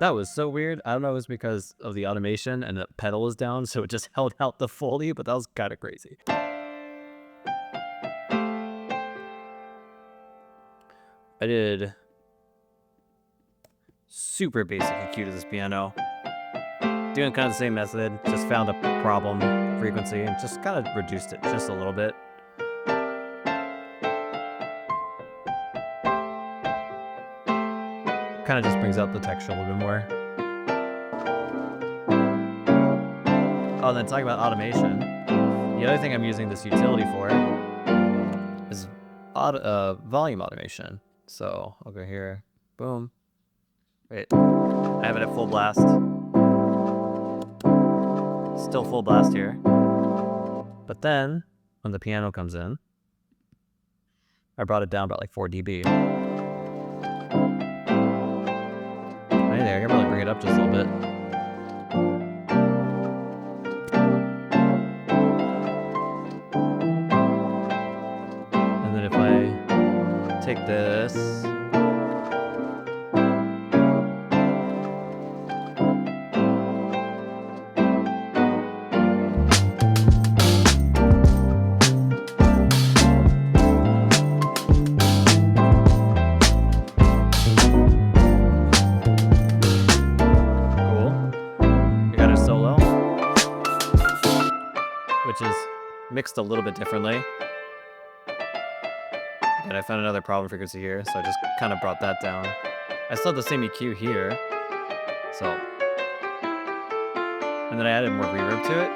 That was so weird. I don't know if it was because of the automation and the pedal was down, so it just held out the Foley, but that was kind of crazy. I did super basic EQ to this piano. Doing kind of the same method, just found a problem frequency and just kind of reduced it just a little bit. Kind of just brings out the texture a little bit more. Oh, then talking about automation, the other thing I'm using this utility for is volume automation. So I'll go here, boom. Wait, I have it at full blast. Still full blast here. But then, when the piano comes in, I brought it down about like 4 dB. Right there, I can really bring it up just a little bit. And then if I take this, mixed a little bit differently. And I found another problem frequency here, so I just kind of brought that down. I still have the same EQ here, so. And then I added more reverb to it.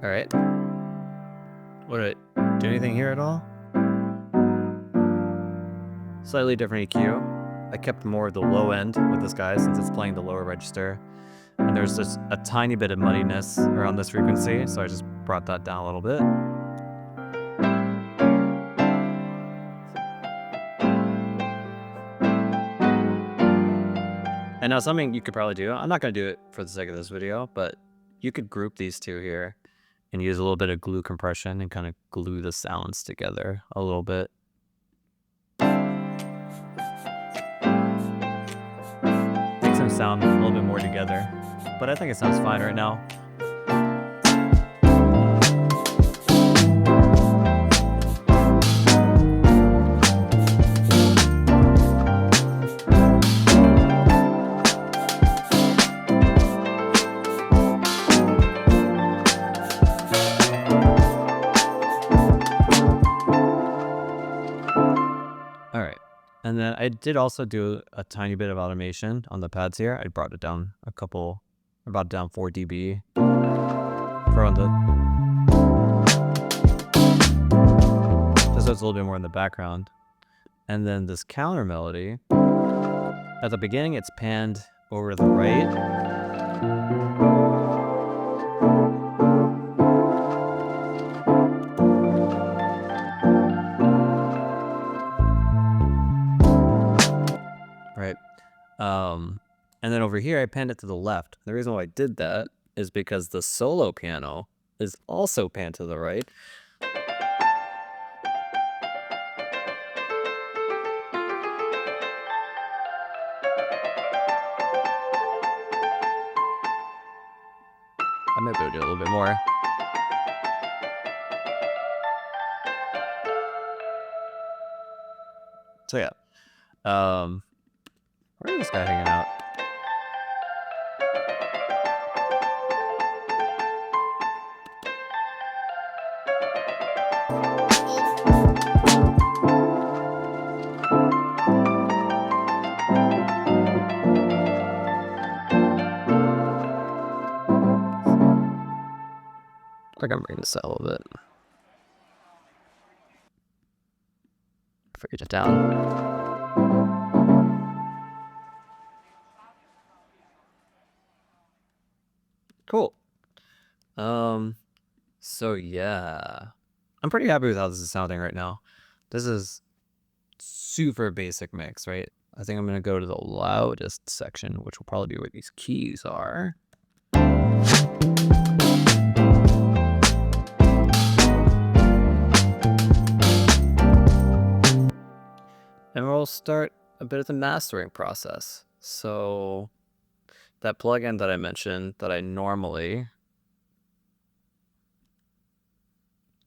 All right. Would it do anything here at all? Slightly different EQ. I kept more of the low end with this guy since it's playing the lower register. And there's just a tiny bit of muddiness around this frequency, so I just brought that down a little bit. And now something you could probably do, I'm not going to do it for the sake of this video, but you could group these two here and use a little bit of glue compression and kind of glue the sounds together a little bit. Makes them sound a little bit more together, but I think it sounds fine right now. All right. And then I did also do a tiny bit of automation on the pads here. I brought it down about down 4 dB. For on the, just so it's a little bit more in the background. And then this counter melody, at the beginning it's panned over to the right. Right. And then over here, I panned it to the left. The reason why I did that is because the solo piano is also panned to the right. I might be able to do a little bit more. So yeah. Where is this guy hanging out? I think I'm bringing this out a little bit. Figured it down. Cool. So yeah, I'm pretty happy with how this is sounding right now. This is super basic mix, right? I think I'm gonna go to the loudest section, which will probably be where these keys are. And we'll start a bit of the mastering process. So that plugin that I mentioned that I normally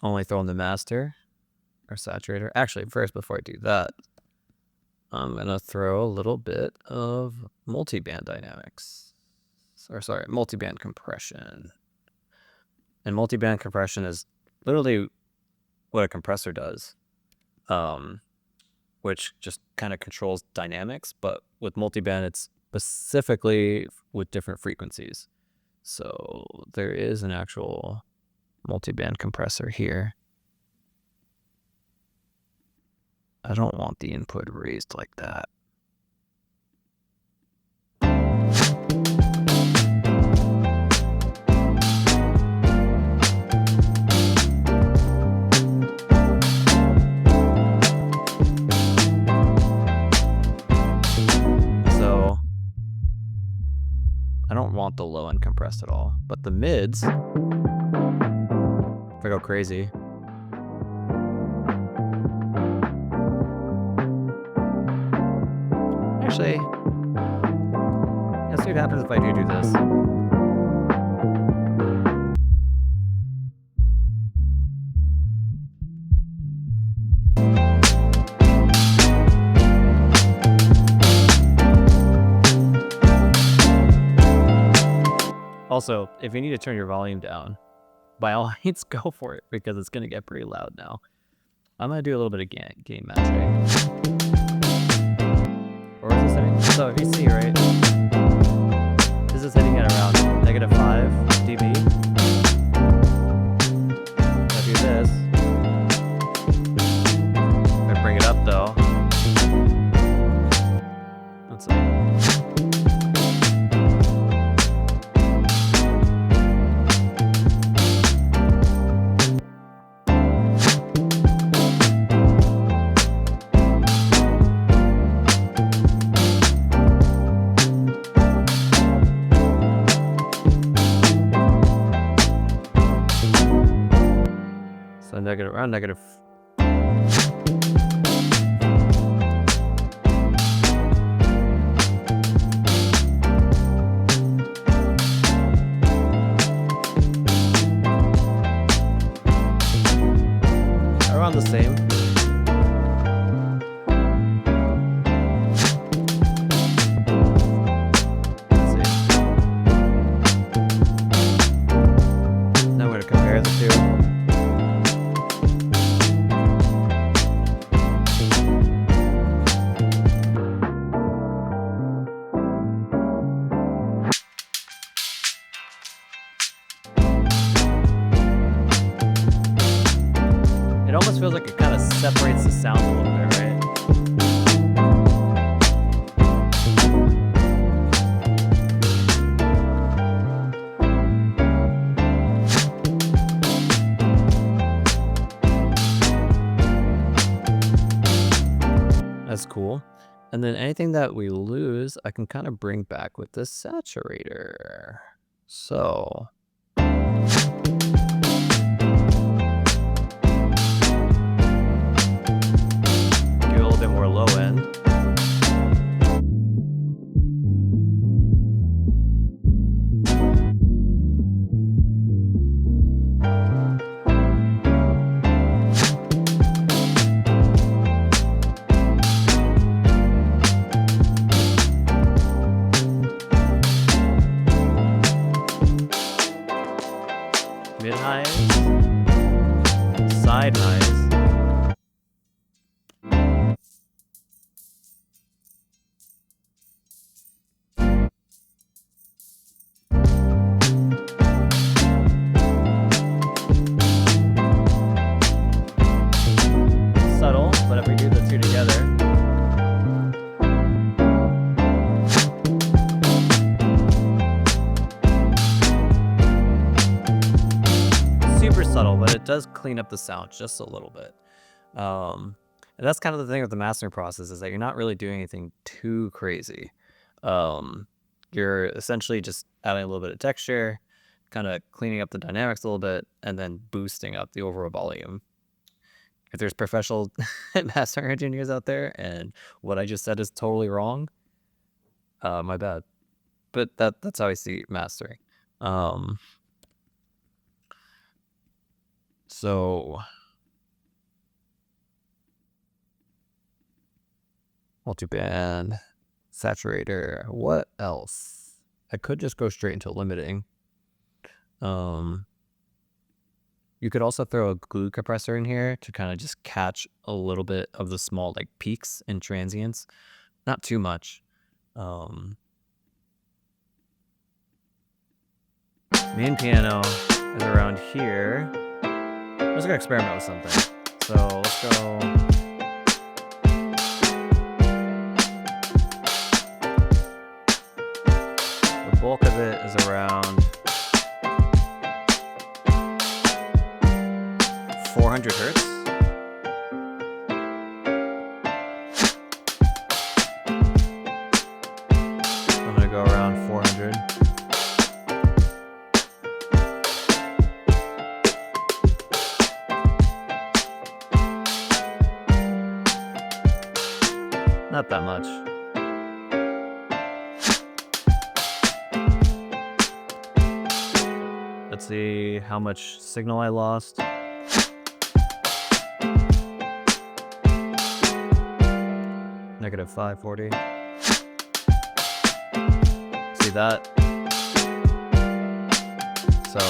only throw in the master or saturator. Actually, first, before I do that, I'm going to throw a little bit of multiband dynamics. Or sorry, multiband compression. And multiband compression is literally what a compressor does. Which just kind of controls dynamics, but with multiband, it's specifically with different frequencies. So there is an actual multiband compressor here. I don't want the input raised like that. So I don't want the low end compressed at all, but the mids, if I go crazy, Actually, let's see what happens if I do this. Also, if you need to turn your volume down, by all means, go for it, because it's going to get pretty loud now. I'm going to do a little bit of gain matching. Or is this hitting? So if you see, right, this is hitting at around -5 dB. If I do this, if I bring it up though, let's see. So around negative. Around the same. Let's see. Now I'm going to compare the two. It almost feels like it kind of separates the sound a little bit, right? That's cool. And then anything that we lose, I can kind of bring back with the saturator. So do a little bit more low end. Mid highs, side highs. Subtle, but if we do the two together, super subtle, but it does clean up the sound just a little bit. And that's kind of the thing with the mastering process, is that you're not really doing anything too crazy. You're essentially just adding a little bit of texture, kind of cleaning up the dynamics a little bit, and then boosting up the overall volume. If there's professional mastering engineers out there and what I just said is totally wrong, my bad. But that's how I see mastering. So multiband, saturator, what else? I could just go straight into limiting. You could also throw a glue compressor in here to kind of just catch a little bit of the small like peaks and transients. Not too much. Main piano is around here. I'm just gonna experiment with something. So let's go. The bulk of it is around 400 hertz. I'm gonna go around 400. Not that much. Let's see how much signal I lost. Negative 540. See that? So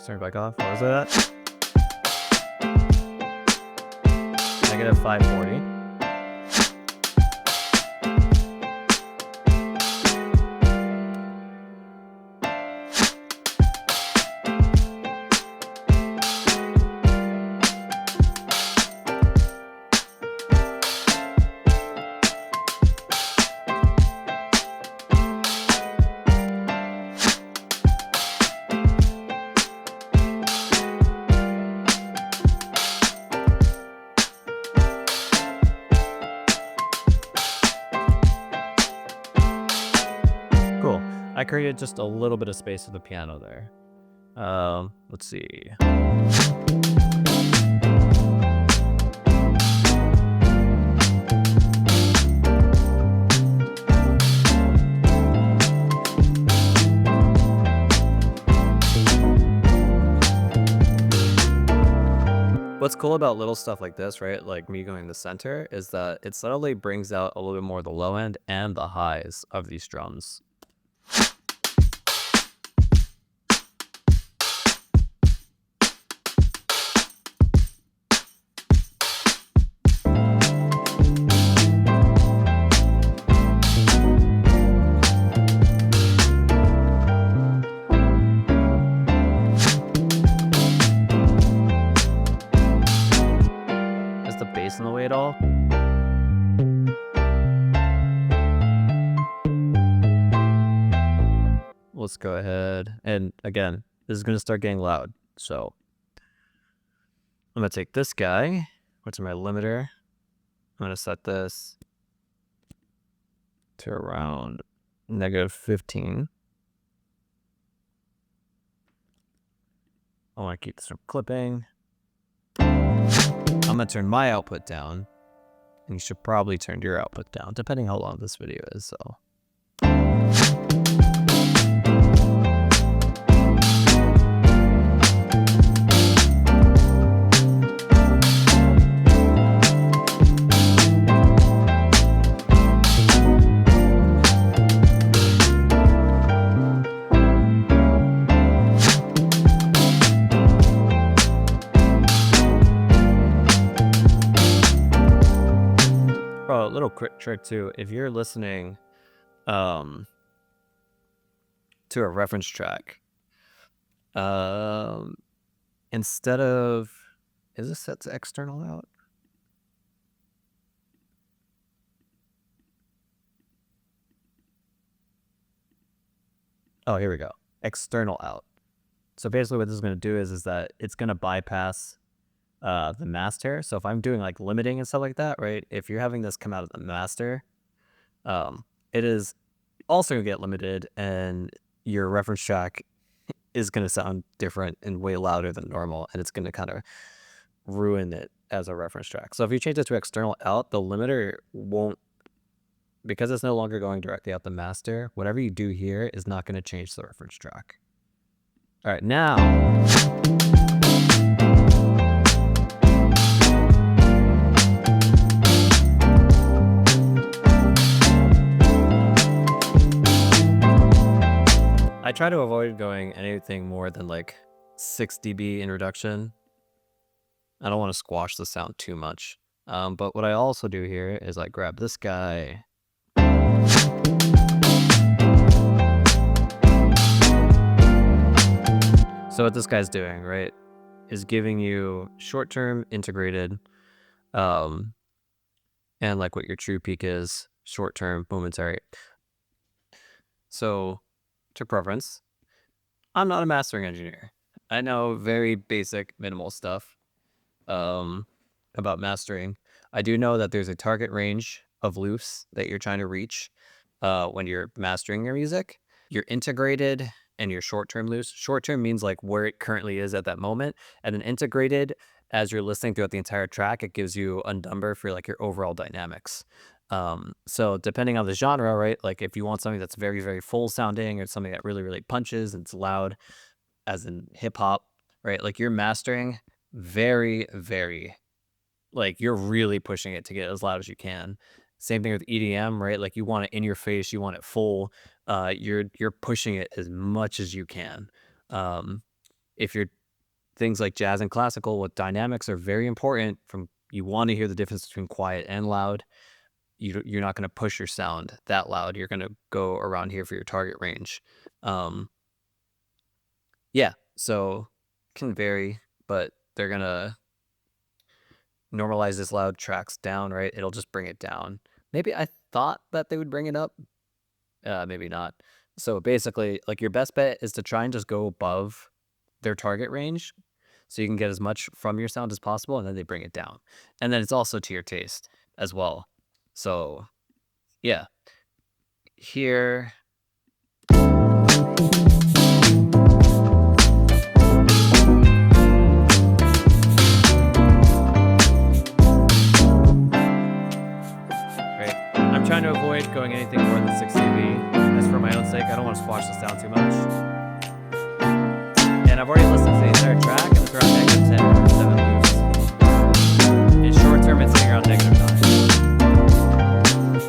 turn it back off. What was that? Negative 540. Cool. I created just a little bit of space for the piano there. Let's see. What's cool about little stuff like this, right? Like me going to center, is that it subtly brings out a little bit more of the low end and the highs of these drums. Is the bass in the way at all? Let's go ahead. And again, this is going to start getting loud. So I'm going to take this guy, which is my limiter. I'm going to set this to around negative 15. I want to keep this from clipping. I'm going to turn my output down. And you should probably turn your output down, depending how long this video is. So. Oh, a little quick trick too. If you're listening to a reference track, instead of, is this set to external out? Oh, here we go. External out. So basically what this is going to do is that it's going to bypass the master. So if I'm doing like limiting and stuff like that, right? If you're having this come out of the master, it is also going to get limited, and your reference track is going to sound different and way louder than normal, and it's going to kind of ruin it as a reference track. So if you change it to external out, the limiter won't, because it's no longer going directly out the master, whatever you do here is not going to change the reference track. All right, now. I try to avoid going anything more than like 6 dB in reduction. I don't want to squash the sound too much. But what I also do here is I grab this guy. So what this guy's doing, right, is giving you short-term integrated, and like what your true peak is, short-term momentary. So to preference, I'm not a mastering engineer. I know very basic, minimal stuff about mastering. I do know that there's a target range of loops that you're trying to reach when you're mastering your music. Your integrated and your short-term loops. Short-term means like where it currently is at that moment, and then integrated as you're listening throughout the entire track, it gives you a number for like your overall dynamics. So depending on the genre, right? Like if you want something that's very, very full sounding or something that really, really punches and it's loud, as in hip hop, right? Like you're mastering very, very, like you're really pushing it to get as loud as you can. Same thing with EDM, right? Like you want it in your face, you want it full. You're pushing it as much as you can. Um, if you're things like jazz and classical, what dynamics are very important. From you want to hear the difference between quiet and loud. You're not going to push your sound that loud. You're going to go around here for your target range. Um, yeah, so can vary, but they're gonna normalize this loud tracks down, right? It'll just bring it down. Maybe I thought that they would bring it up. Maybe not. So basically, like your best bet is to try and just go above their target range so you can get as much from your sound as possible, and then they bring it down. And then it's also to your taste as well. So yeah. Here. Right. I'm trying to avoid going anything more than 6 dB. As for my own sake, I don't want to squash the sound too much. And I've already listened to the entire track, and it's around -10, 7 loops. In short term, it's sitting around -9.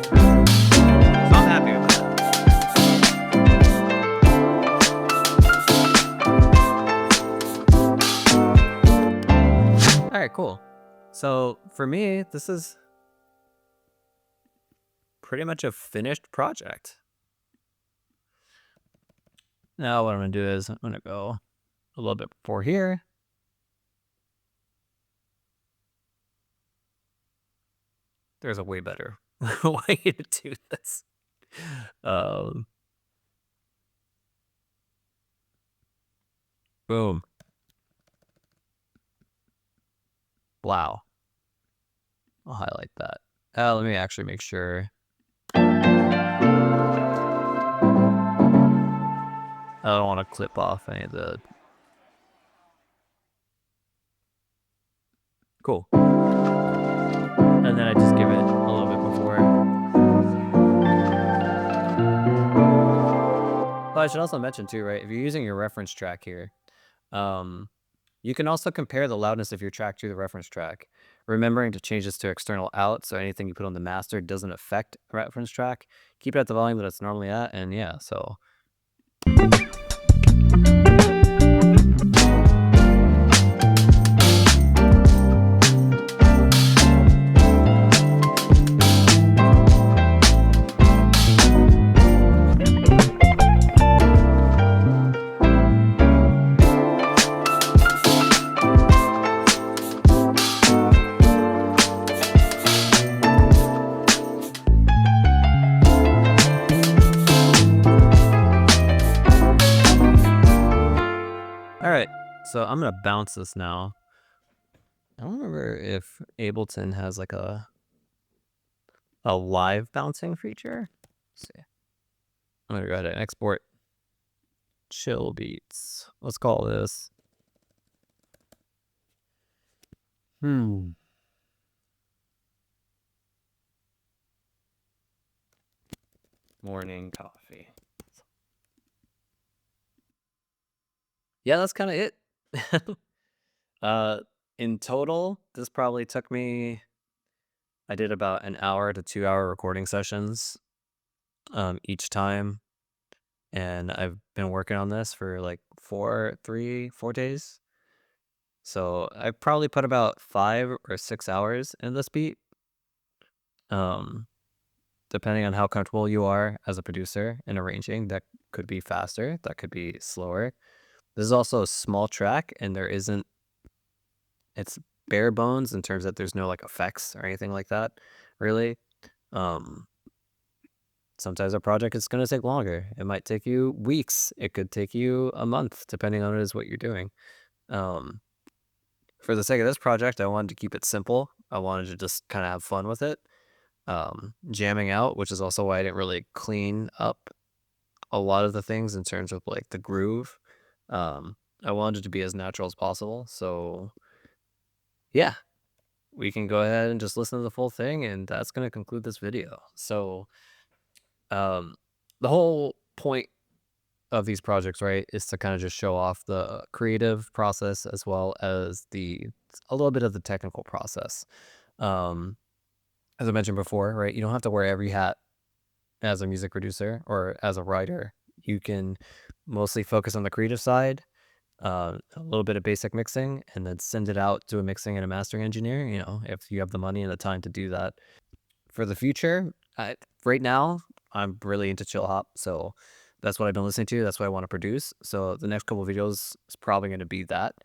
So I'm happy with that. All right, cool. So for me, this is pretty much a finished project. Now what I'm gonna do is I'm gonna go a little bit before here. There's a way better way to do this. Um, boom. Wow. I'll highlight that. Let me actually make sure. I don't want to clip off any of the. Cool. And then I just give it a little bit before. Oh, I should also mention too, right? If you're using your reference track here, you can also compare the loudness of your track to the reference track, remembering to change this to external out, so anything you put on the master doesn't affect the reference track. Keep it at the volume that it's normally at, and yeah, so. All right, so I'm gonna bounce this now. I don't remember if Ableton has like a live bouncing feature. Let's see. I'm gonna go ahead and export chill beats. Let's call this. Morning coffee. Yeah, that's kind of it. In total, this probably took me. I did about an hour to 2 hour recording sessions, each time, and I've been working on this for like 4 days. So I probably put about 5 or 6 hours in this beat. Um, Depending on how comfortable you are as a producer in arranging, that could be faster, that could be slower. This is also a small track, and it's bare bones in terms that there's no like effects or anything like that, really. Um, Sometimes a project is going to take longer. It might take you weeks. It could take you a month, depending on what you're doing. For the sake of this project, I wanted to keep it simple. I wanted to just kind of have fun with it. Jamming out, which is also why I didn't really clean up a lot of the things in terms of like the groove. I wanted it to be as natural as possible. So yeah, we can go ahead and just listen to the full thing, and that's gonna conclude this video. So, um, the whole point of these projects, right, is to kinda just show off the creative process as well as the a little bit of the technical process. Um, as I mentioned before, right, you don't have to wear every hat as a music producer or as a writer. You can mostly focus on the creative side, a little bit of basic mixing, and then send it out to a mixing and a mastering engineer, if you have the money and the time to do that. For the future, right now, I'm really into chill hop, so that's what I've been listening to, that's what I wanna produce, so the next couple of videos is probably gonna be that.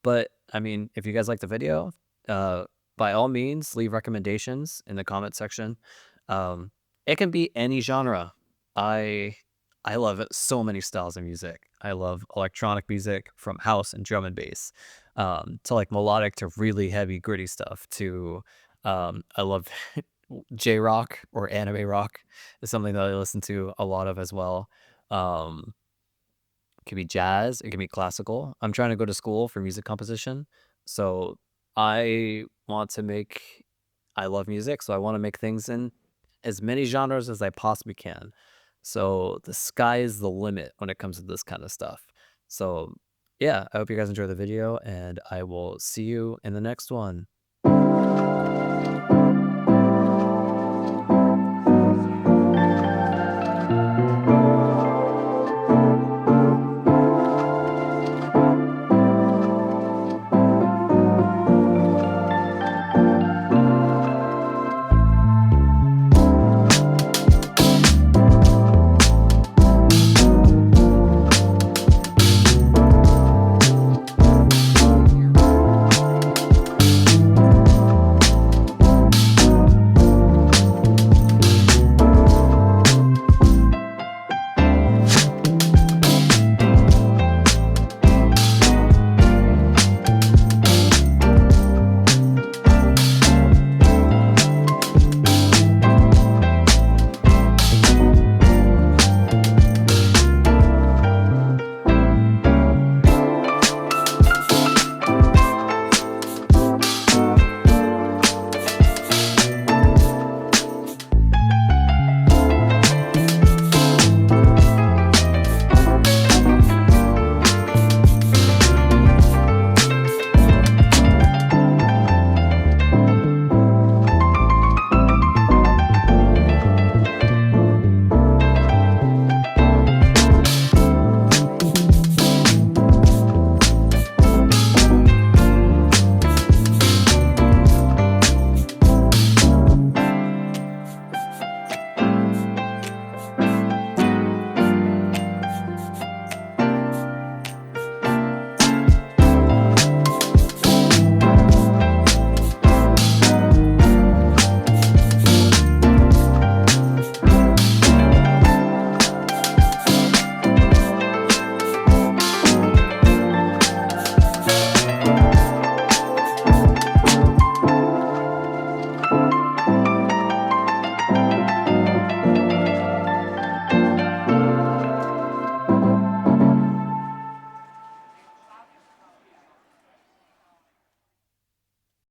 But, I mean, if you guys like the video, uh, by all means, leave recommendations in the comment section. Um, it can be any genre. I I love it so many styles of music. I love electronic music from house and drum and bass, to, like, melodic to really heavy, gritty stuff to, I love J-rock or anime rock is something that I listen to a lot of as well. Um, it could be jazz, it can be classical. I'm trying to go to school for music composition, so I want to make I love music, so I wanna make things in as many genres as I possibly can. So the sky is the limit when it comes to this kinda stuff. So, yeah, I hope you guys enjoy the video, and I will see you in the next one.